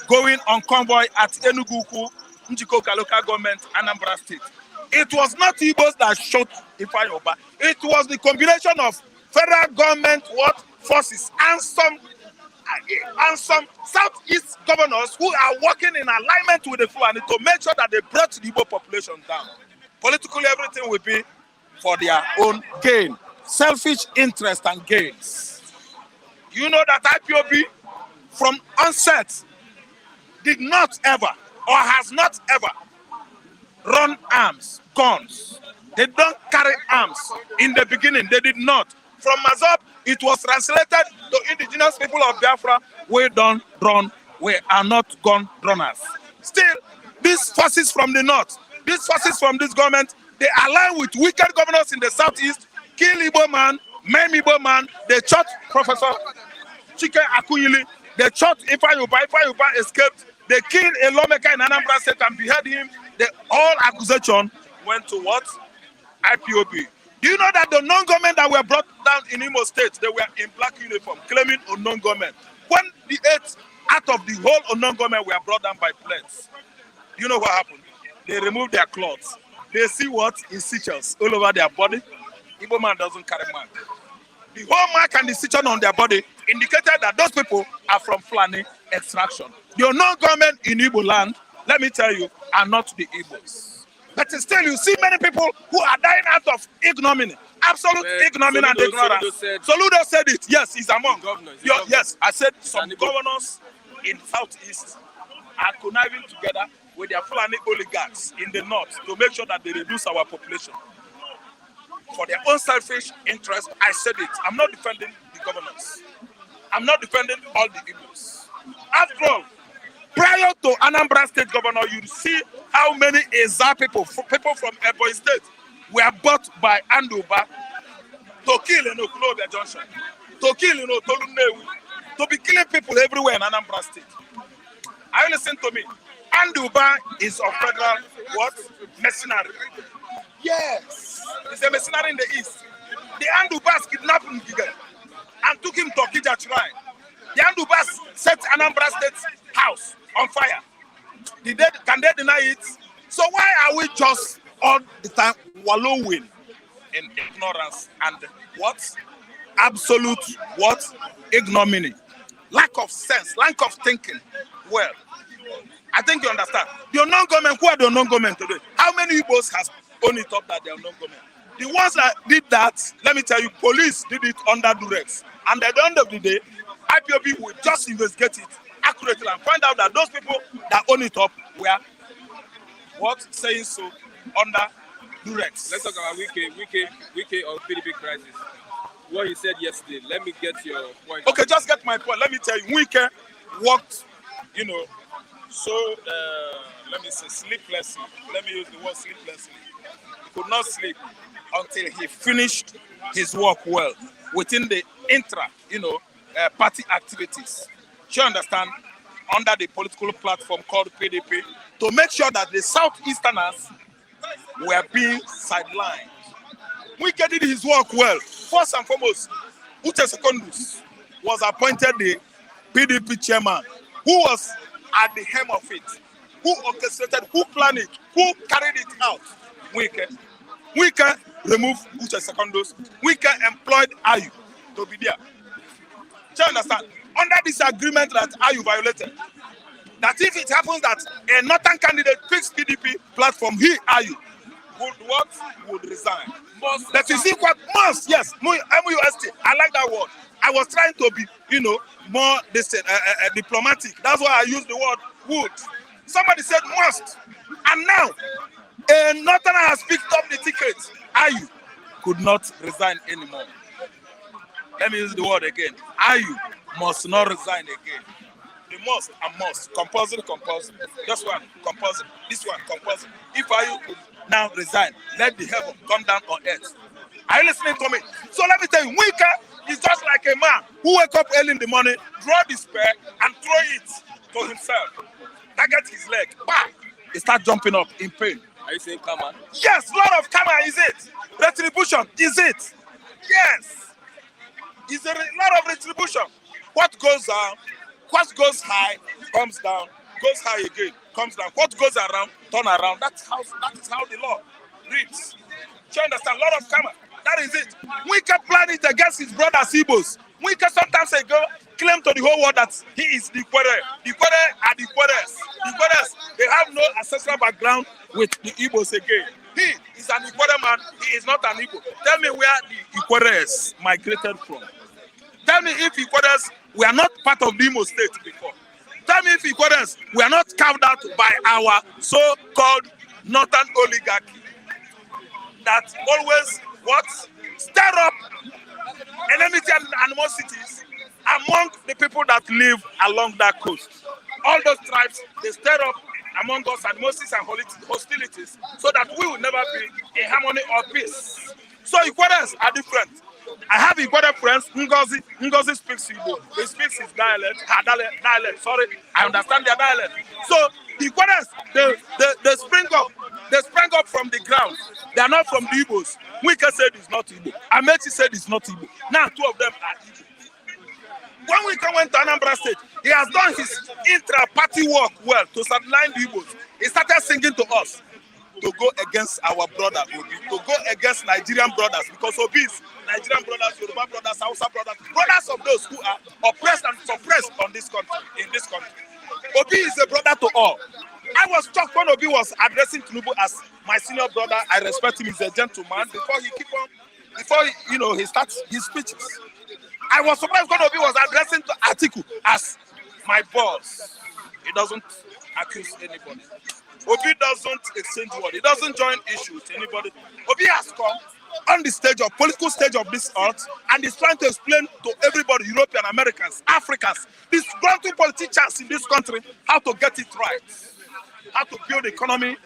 going on convoy at Enugu, Njikoka local government, Anambra State? It was not Igbos that shot Ifeanyi Ubah. It was the combination of federal government forces and some Southeast governors who are working in alignment with the Fulani to make sure that they brought the Igbo population down. Politically, everything will be for their own gain, selfish interest and gains. You know that IPOB from onset did not ever or has not ever run arms, guns. They don't carry arms. In the beginning, they did not. From Mazop, it was translated to indigenous people of Biafra. We don't run. We are not gun runners. Still, these forces from the north, these forces from this government, they align with wicked governors in the southeast, kill Igbo man, maim Igbo man. They shot Professor Chike Akuyili. They shot Ifeanyi Ubah. Ifeanyi Ubah escaped. They killed a lawmaker in Anambra State and beheaded him. All accusation went to what? IPOB. Do you know that the non-government that were brought down in Imo State, they were in black uniform, claiming unknown government. When the 8 out of the whole unknown government were brought down by planes, you know what happened? They removed their clothes. They see what? Incisions all over their body. Igbo man doesn't carry mark. The whole mark and incision on their body indicated that those people are from Fulani extraction. The unknown government in Igbo land, let me tell you, are not the Igbos. But still, you see many people who are dying out of ignominy, absolute ignominy and ignorance. Soludo said it. Yes, he's among. Yes, I said some governors in Southeast are conniving together with their Fulani oligarchs in the north to make sure that they reduce our population. For their own selfish interest, I said it. I'm not defending the governors. I'm not defending all the Igbos. After all, prior to Anambra State governor, you see how many Eza people from Ebonyi State were bought by Nnamdi Ubah to kill in Okulobia Junction, to kill in Tolunewi, to be killing people everywhere in Anambra State. Are you listening to me? Nnamdi Ubah is a federal mercenary. Yes, he's a mercenary in the east. The Nnamdi Ubah kidnapped him and took him to Okija Shrine. The Nnamdi Ubah set Anambra State's house on fire. Can they deny it? So why are we just all the time wallowing in ignorance and absolute ignominy, lack of sense, lack of thinking? Well, I think you understand. The unknown government, who are the unknown government today? How many Igbos has owned it up that they are unknown government? The ones that did that, let me tell you, police did it under duress. And at the end of the day, IPOB will just investigate it accurately and find out that those people that own it up were saying so under duress. Let's talk about Wike or PDP crisis. What you said yesterday. Let me get your point. Okay, just get my point. Let me tell you, Wike worked, so let me say sleeplessly. Let me use the word sleeplessly. He could not sleep until he finished his work well within the party activities. Do you understand? Under the political platform called PDP, to make sure that the Southeasterners were being sidelined. Wike did his work well. First and foremost, Uche Secondus was appointed the PDP chairman, who was at the helm of it, who orchestrated, who planned it, who carried it out. Wike removed Uche Secondus. Wike employed Ayu to be there. Do you understand? Under this agreement that Ayu violated, that if it happens that a northern candidate picks PDP platform, Ayu would resign. That you see what must, yes, MUST. I like that word. I was trying to be, more diplomatic. That's why I used the word would. Somebody said must, and now a northerner has picked up the ticket. Ayu could not resign anymore. Let me use the word again. Ayu must not resign again. The must and must. Compulsory. This one, compulsory. This one, compulsory. If Ayu could now resign, let the heaven come down on earth. Are you listening to me? So let me tell you, Wike is just like a man who wake up early in the morning, draw the spear, and throw it to himself. Target his leg. Bah! He start jumping up in pain. Are you saying karma? Yes, lot of karma is it. Retribution is it. Yes. It's a lot of retribution. What goes down, what goes high, comes down, goes high again, comes down. What goes around, turn around. That is how the law reads. Do you understand? A lot of karma. That is it. Wike planned it against his brother Igbos. Wike sometimes ago claimed to the whole world that he is the Ikwere. The Ikwere are the Ikweres. The Ikweres, they have no ancestral background with the Igbos again. He is an Ikwere man. He is not an Igbo. Tell me where the Ikweres migrated from. Tell me if Ikweres were not part of the Imo state before. Tell me if Ikweres were not carved out by our so-called northern oligarchy that always stir up enmity and animosities among the people that live along that coast. All those tribes, they stir up among us animosities and hostilities so that we will never be in harmony or peace. So Ikweres are different. I have Ikwere friends. Ngozi speaks Igbo. He speaks his dialect. Her dialect. Sorry, I understand their dialect. So the Ikweres, they spring up. They sprang up from the ground. They are not from the Igbos. Wike said it's not Igbo. Amechi said it's not Igbo. Now two of them are Igbo. When Wike went to Anambra State, he has done his intra-party work well to sideline the Igbos. He started singing to us to go against our brother Obi, to go against Nigerian brothers, because Obi is Nigerian brothers, Yoruba brothers, Hausa brothers of those who are oppressed and suppressed in this country. Obi is a brother to all. I was shocked when Obi was addressing Tinubu as my senior brother. I respect him, he's a gentleman. Before he starts his speeches. I was surprised when Obi was addressing Atiku as my boss. He doesn't accuse anybody. Obi doesn't exchange word. He doesn't join issues with anybody. Obi has come on the political stage of this earth, and is trying to explain to everybody, European, Americans, Africans, these country politicians in this country, how to get it right, how to build the economy,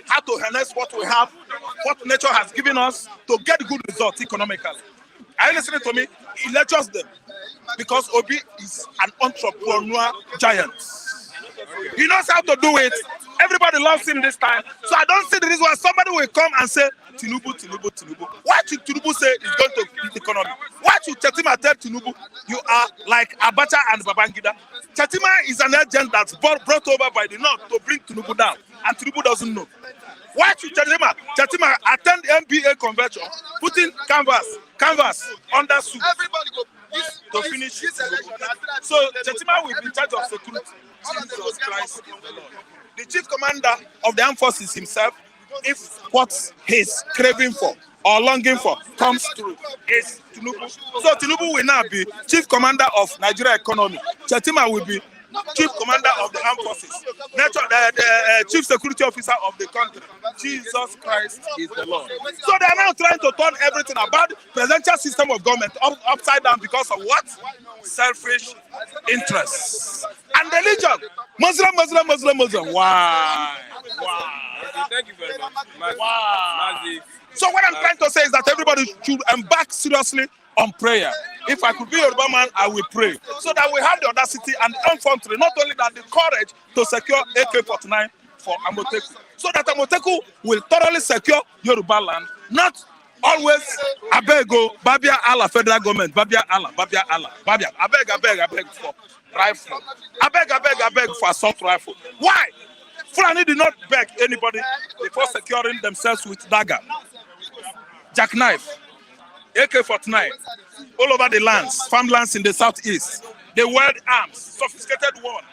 how to harness what we have, what nature has given us to get good results economically. Are you listening to me? He lectures them because Obi is an entrepreneur giant. He knows how to do it. Everybody loves him this time. So I don't see the reason why somebody will come and say, Tinubu. Why should Tinubu say he's going to beat the economy? Why should Chetima tell Tinubu you are like Abacha and Babangida? Chetima is an agent that's brought over by the North to bring Tinubu down. And Tinubu doesn't know. Why should Chetima attend MBA convention, putting canvas under suit to finish Tinubu? So Chetima will be in charge of security. Jesus Christ is the Lord. The chief commander of the armed forces himself, if what he's craving for or longing for comes through, is Tinubu. So Tinubu will now be chief commander of Nigeria economy. Chetima will be chief commander of the armed forces, the chief security officer of the country. Jesus Christ is the Lord. So they are now trying to turn everything about the presidential system of government upside down because of what? Selfish interests. And religion. Muslim. Why? Okay, thank you very much. Wow. Mazi. So what I'm trying to say is that everybody should embark seriously on prayer. If I could be a Yoruba man, I will pray. So that we have the audacity and the infantry, not only that, the courage to secure AK-49 for Amoteku. So that Amoteku will thoroughly secure Yoruba land, not always Abego, Babia Allah, federal government, Babia Allah, Babia. I beg for rifle. I beg for assault rifle. Why? Fulani did not beg anybody before securing themselves with dagger, jackknife, AK-49, all over the lands, farmlands in the southeast. They wield arms, sophisticated one.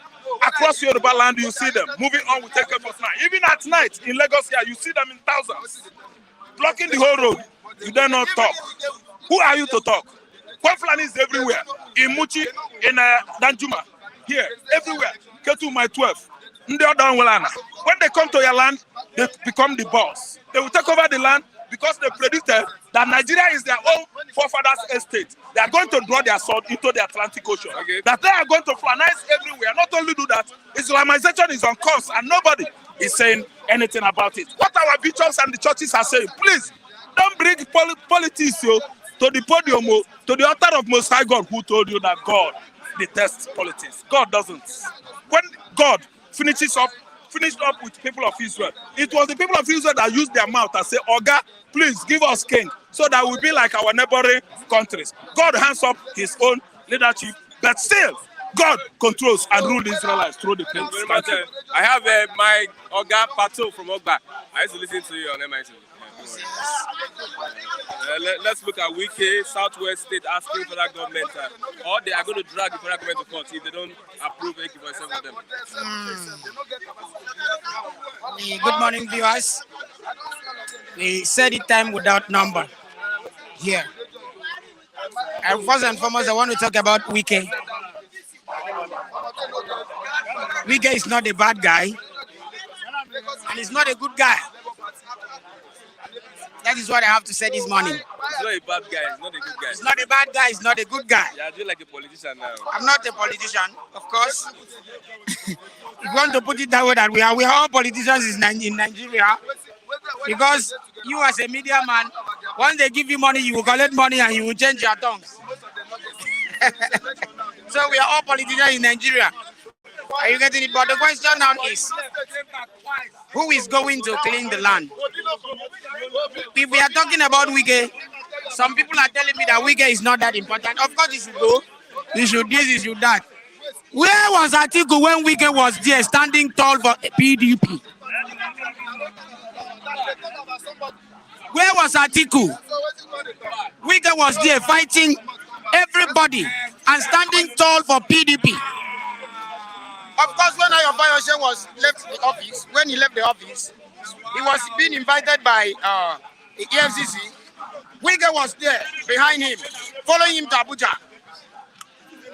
Across Yoruba land, you see them moving on with AK-49. Even at night in Lagos here, you see them in thousands, blocking the whole road. You dare not talk. Who are you to talk? Fulani is everywhere. In Muchi, in Danjuma, here, everywhere. Ketu my 12. When they come to your land, they become the boss. They will take over the land because they predicted that Nigeria is their own forefathers' estate. They are going to draw their sword into the Atlantic Ocean. Okay. That they are going to Fulanize everywhere. Not only do that, Islamization is on course and nobody is saying anything about it. What our bishops and the churches are saying, please, don't bring politics to the podium, to the altar of Most High God, who told you that God detests politics. God doesn't. When God finished up with people of Israel, it was the people of Israel that used their mouth and say, Oga, please give us king, so that we'll be like our neighboring countries. God hands up his own leadership, but still, God controls and rules the Israelites through the prince. I have my Oga Pato from Ogba. I used to listen to you on MIT. Let's look at Wike, Southwest State asking for that government, or they are going to drag the federal government to court if they don't approve AK-47 for them. Good morning, viewers. We said it time without number here. And first and foremost, I want to talk about Wike. Wike is not a bad guy, and he's not a good guy. That is what I have to say this morning. He's not a bad guy, he's not a good guy. He's not a bad guy, he's not a good guy. Yeah, I do like a politician now. I'm not a politician, of course. If you want to put it that way, that we are all politicians in Nigeria. Because you as a media man, once they give you money, you will collect money and you will change your tongues. So we are all politicians in Nigeria. Are you getting it? But the question now is, who is going to clean the land? If we are talking about Wike, some people are telling me that Wike is not that important. Of course, he should go. He should this, he should that. Where was Atiku when Wike was there standing tall for PDP? Where was Atiku? Wike was there fighting everybody and standing tall for PDP. Of course, when Ayo Bayoshe was left the office, when he left the office, he was being invited by the EFCC. Wike was there behind him, following him to Abuja.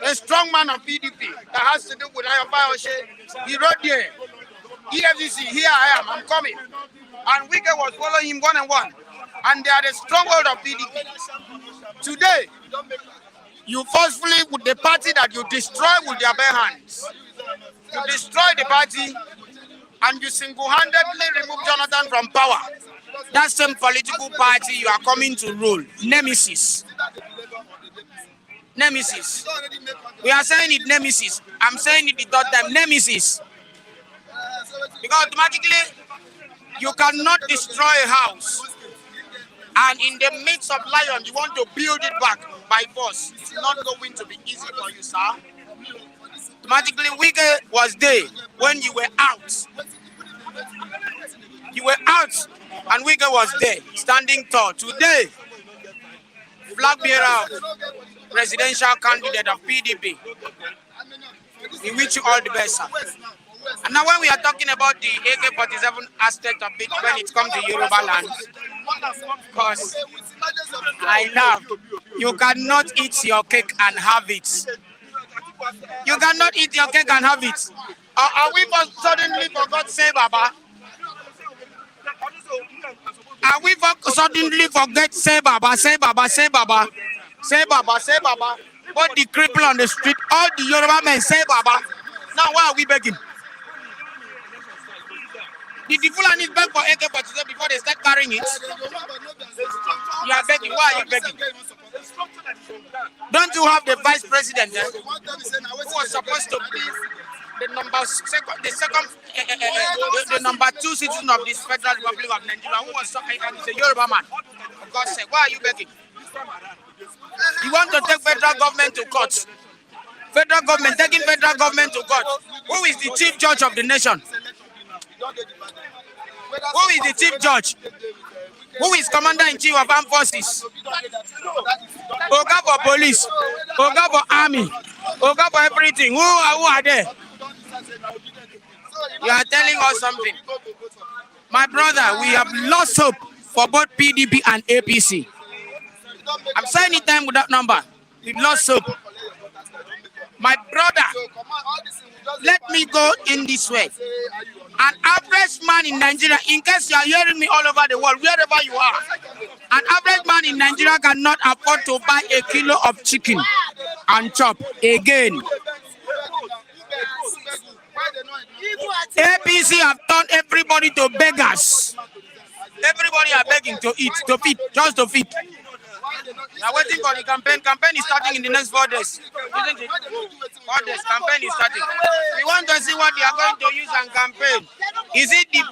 A strong man of PDP that has to do with Ayo Bayoshe. He wrote there, EFCC, here I am, I'm coming. And Wike was following him one and one. And they are the stronghold of PDP. Today, you forcefully, with the party that you destroy with their bare hands, you destroy the party and you single-handedly remove Jonathan from power. That same political party you are coming to rule, Nemesis. Nemesis. We are saying it Nemesis. I'm saying it the third time, Nemesis. Because automatically, you cannot destroy a house. And in the midst of lion, you want to build it back by force. It's not going to be easy for you, sir. Automatically, Wike was there when you were out. You were out, and Wike was there, standing tall. Today, flag bearer, presidential candidate of PDP. We wish you all the best, sir. And now when we are talking about the AK-47 aspect of it, when it comes to Yoruba land, because I love, you cannot eat your cake and have it. You cannot eat your cake and have it. Are we suddenly forgot say Baba? Are we suddenly forget say Baba, say Baba, say Baba, say Baba, say Baba? But the cripple on the street, all the Yoruba men say Baba. Now why are we begging? Did the Fulanis beg for AK-47 before they start carrying it? You are begging. Why are you begging? Don't you have the vice president who was supposed to be the number 2 citizen of this Federal Republic of Nigeria, who was and he's a Yoruba man? For God's sake, why are you begging? You want to take federal government to court? Federal government taking federal government to court. Who is the chief judge of the nation? Who is the chief judge? Who is commander-in-chief of armed forces? Oga for police, Oga for army, Oga for everything. Who are there? You are telling us something. My brother, we have lost hope for both PDP and APC. I'm saying it time with that number. We've lost hope. My brother, let me go in this way. An average man in Nigeria, in case you are hearing me all over the world, wherever you are, an average man in Nigeria cannot afford to buy a kilo of chicken and chop again. APC have turned everybody to beggars. Everybody are begging to eat, to feed, just to feed. We are waiting for the campaign. Campaign is starting in the next 4 days, isn't it? 4 days, campaign is starting. We want to see what they are going to use on campaign. Is it the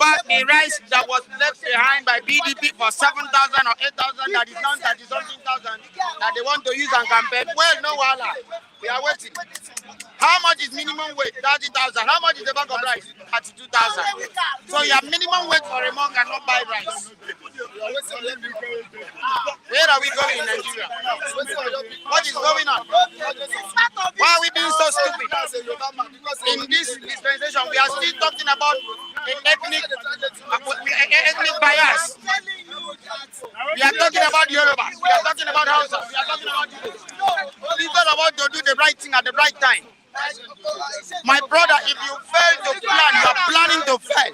rice that was left behind by PDP for 7,000 or 8,000 that is now 30-something thousand that they want to use on campaign? Well, no, wala. We are waiting. How much is minimum wage? 30,000. How much is the bag of rice? 32,000. So your minimum wage for a month cannot buy rice. Where are we going in Nigeria? What is going on? Why are we being so stupid? In this dispensation, we are still talking about ethnic bias. We are talking about Yorubas. We are talking about Hausa. We are talking about people about to do the right thing at the right time. My brother, if you fail to plan, you are planning to fail.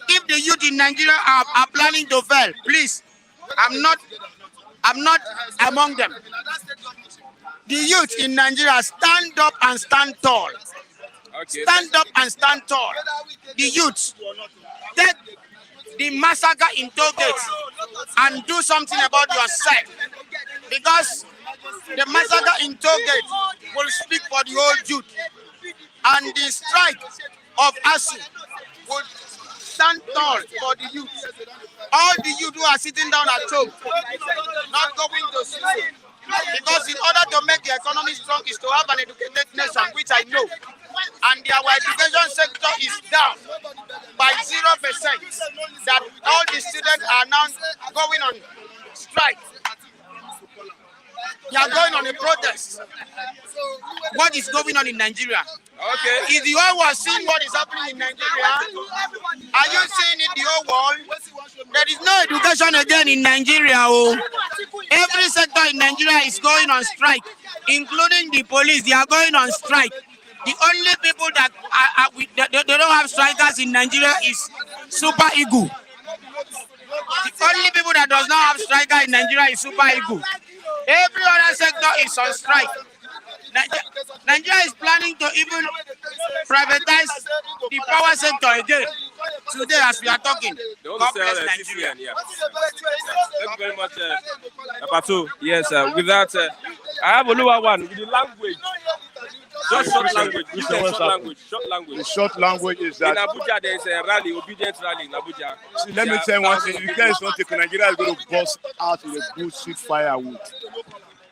If the youth in Nigeria are planning to fail, please, I'm not among them. The youth in Nigeria, stand up and stand tall. Okay. Stand up and stand tall. The youth, take the massacre in toll gates and do something about yourself. Because the massacre in toll gates will speak for the whole youth. And the strike of ASU will stand tall for the youth. All the youth who are sitting down at home, not going to school. Because in order to make the economy strong is to have an educated nation, which I know. And our education sector is down by 0%. That all the students are now going on strike. They are going on a protest. What is going on in Nigeria? Okay. Is the whole world seeing what is happening in Nigeria? Are you seeing it, the whole world? There is no education again in Nigeria. Oh. Every sector in Nigeria is going on strike, including the police. They are going on strike. The only people that they don't have strikers in Nigeria is Super Eagle. The only people that does not have striker in Nigeria is Super Eagle. Every other sector is on strike. Nigeria is planning to even privatize the power sector again. Today, as we are talking, God bless Nigeria. Thank you very much, Patu. Yes, with that, I have a lower one with the language. Just short language. Short language. The short language is that in Abuja there is a rally, obedient rally in Abuja. See, let me tell you one thing. If you guys don't take Nigeria is going to burst out with a bullshit firewood.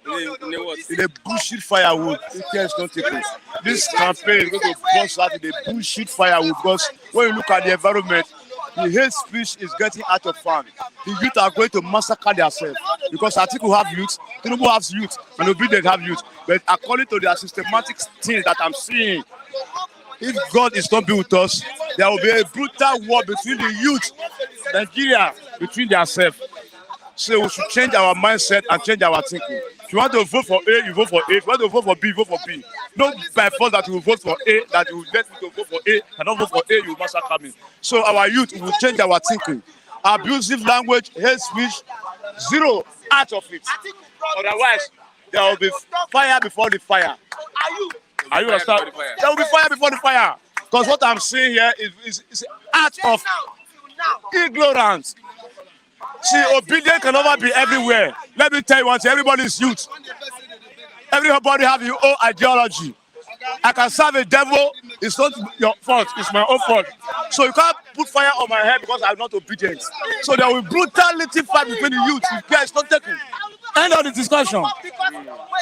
In a bullshit firewood. If you guys don't take it, this campaign is going to burst out with a bullshit firewood because when you look at the environment, the hate speech is getting out of hand. The youth are going to massacre themselves because Atiku have youth, Tinubu has youth, and Obedient have youth. But according to their systematic things that I'm seeing, if God is not be with us, there will be a brutal war between the youth, Nigeria, between themselves. So we should change our mindset and change our thinking. If you want to vote for A, you vote for A. If you want to vote for B, vote for B. Not by force that you will vote for A, that you will let me to vote for A, and not vote for A, you will massacre me. So our youth will change our thinking. Abusive language, hate speech, zero out of it. Otherwise, there will be fire before the fire. Are you understand? There will be fire before the fire. Because what I'm seeing here is act of ignorance. See, obedience can never be everywhere. Let me tell you one thing, everybody is youth. Everybody have your own ideology. I can serve a devil, it's not your fault, it's my own fault. So you can't put fire on my head because I'm not obedient. So there will be brutality fight between the youth if care is not taken. End of the discussion.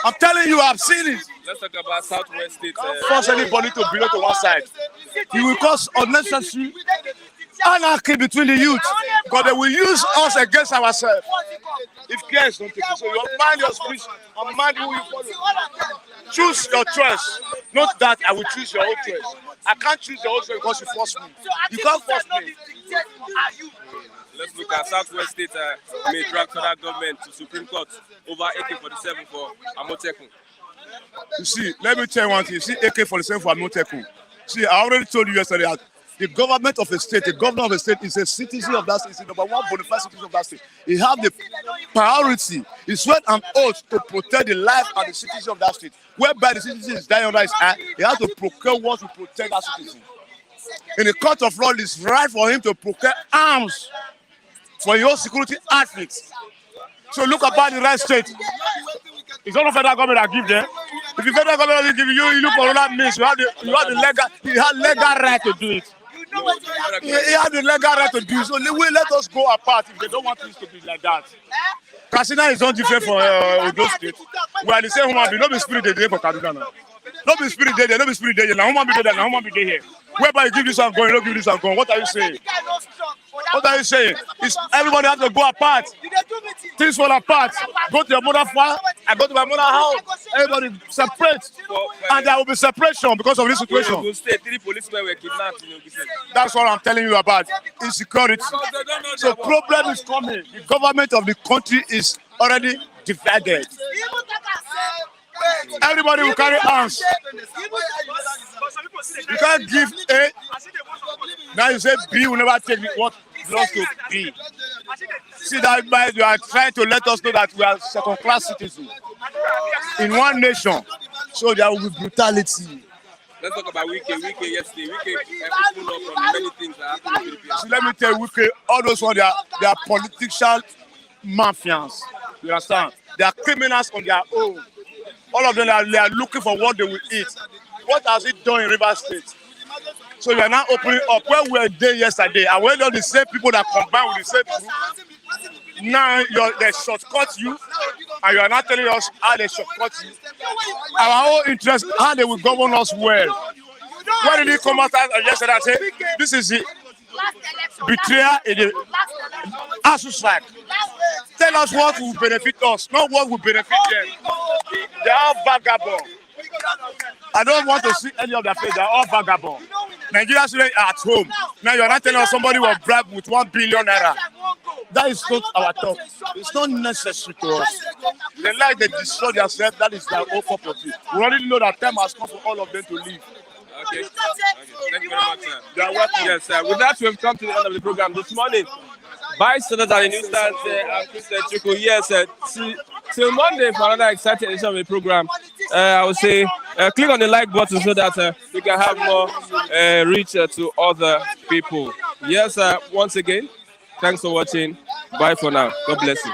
I'm telling you, I've seen it. Let's talk about Southwest State. Force anybody to belong to one side. It will cause unnecessary anarchy between the youth because they will use us against ourselves. If care is not taken, so you mind your speech and mind who you follow. Choose your choice. Not that I will choose your own choice. I can't choose your own choice because you force me. You can't force me. Let's look at Southwest State may drag federal government to Supreme Court over AK-47 for Amotekun. You see, let me tell you one thing. You see AK-47 for Amotekun. See, I already told you yesterday that the government of a state, the governor of a state is a citizen of that state, is the number one bona fide citizen of that state. He has the priority. He swear an oath to protect the life and the citizen of that state. Whereby the citizen is dying under his eye, he has to procure what to protect that citizen. In the court of law, it's right for him to procure arms for your security outfits. So look about the right state. It's not the federal government that give them. If the federal government doesn't give you, you look for another means. You have legal right to do it. He has the legal right to do it. So let us go apart if they don't want things to be like that. Katsina is not different from Ondo State. We are the same human being. No be spirit dey for Kaduna now. No be spirit dey there. No be spirit dey here. Now human being dey there. Now human being dey here. Whereby you give this one going, you don't give this one going. What are you saying? What are you saying? It's everybody has to go apart. Things fall apart. Go to your mother's farm. I go to my mother's house. Everybody separate. And there will be separation because of this situation. Three policemen were kidnapped in Ogun State. That's what I'm telling you about. Insecurity. So problem is coming. The government of the country is already divided. Everybody will carry arms. You can't give A. Now you say B will never take what belongs to B. See that by you are trying to let us know that we are second-class citizens in one nation. So there will be brutality. Let's talk about Wike yesterday. Wike opened up from many things that happened in the Philippines. So let me tell you, Wike, all those ones, they are political mafias. You understand? They are criminals on their own. All of them they are looking for what they will eat. What has it done in Rivers State? So you are now opening up. Where we were there yesterday, and when the same people that combine with the same group, now they shortcut you, and you are not telling us how they shortcut you. Our own interest, how they will govern us well. Why did he come out yesterday and say, this is the betrayal in the ASUU strike? Tell us what will benefit us, not what will benefit them. They are all vagabond. I don't want to see any of their face. They are all vagabond. Nigerians are at home. Now you are not telling us somebody was bribed with 1 billion naira. That is not our talk. It's not necessary to us. They like they destroy themselves. That is their own property. We already know that time has come for all of them to leave. Okay. Thank you very much, sir. You are welcome. Yes, sir. With that, we have come to the end of the program this morning. Bystanders at the newsstand and Christian Chuku. Yes, till Monday for another exciting edition of the program. I would say click on the like button so that we can have more reach to other people. Yes, once again, thanks for watching. Bye for now. God bless you.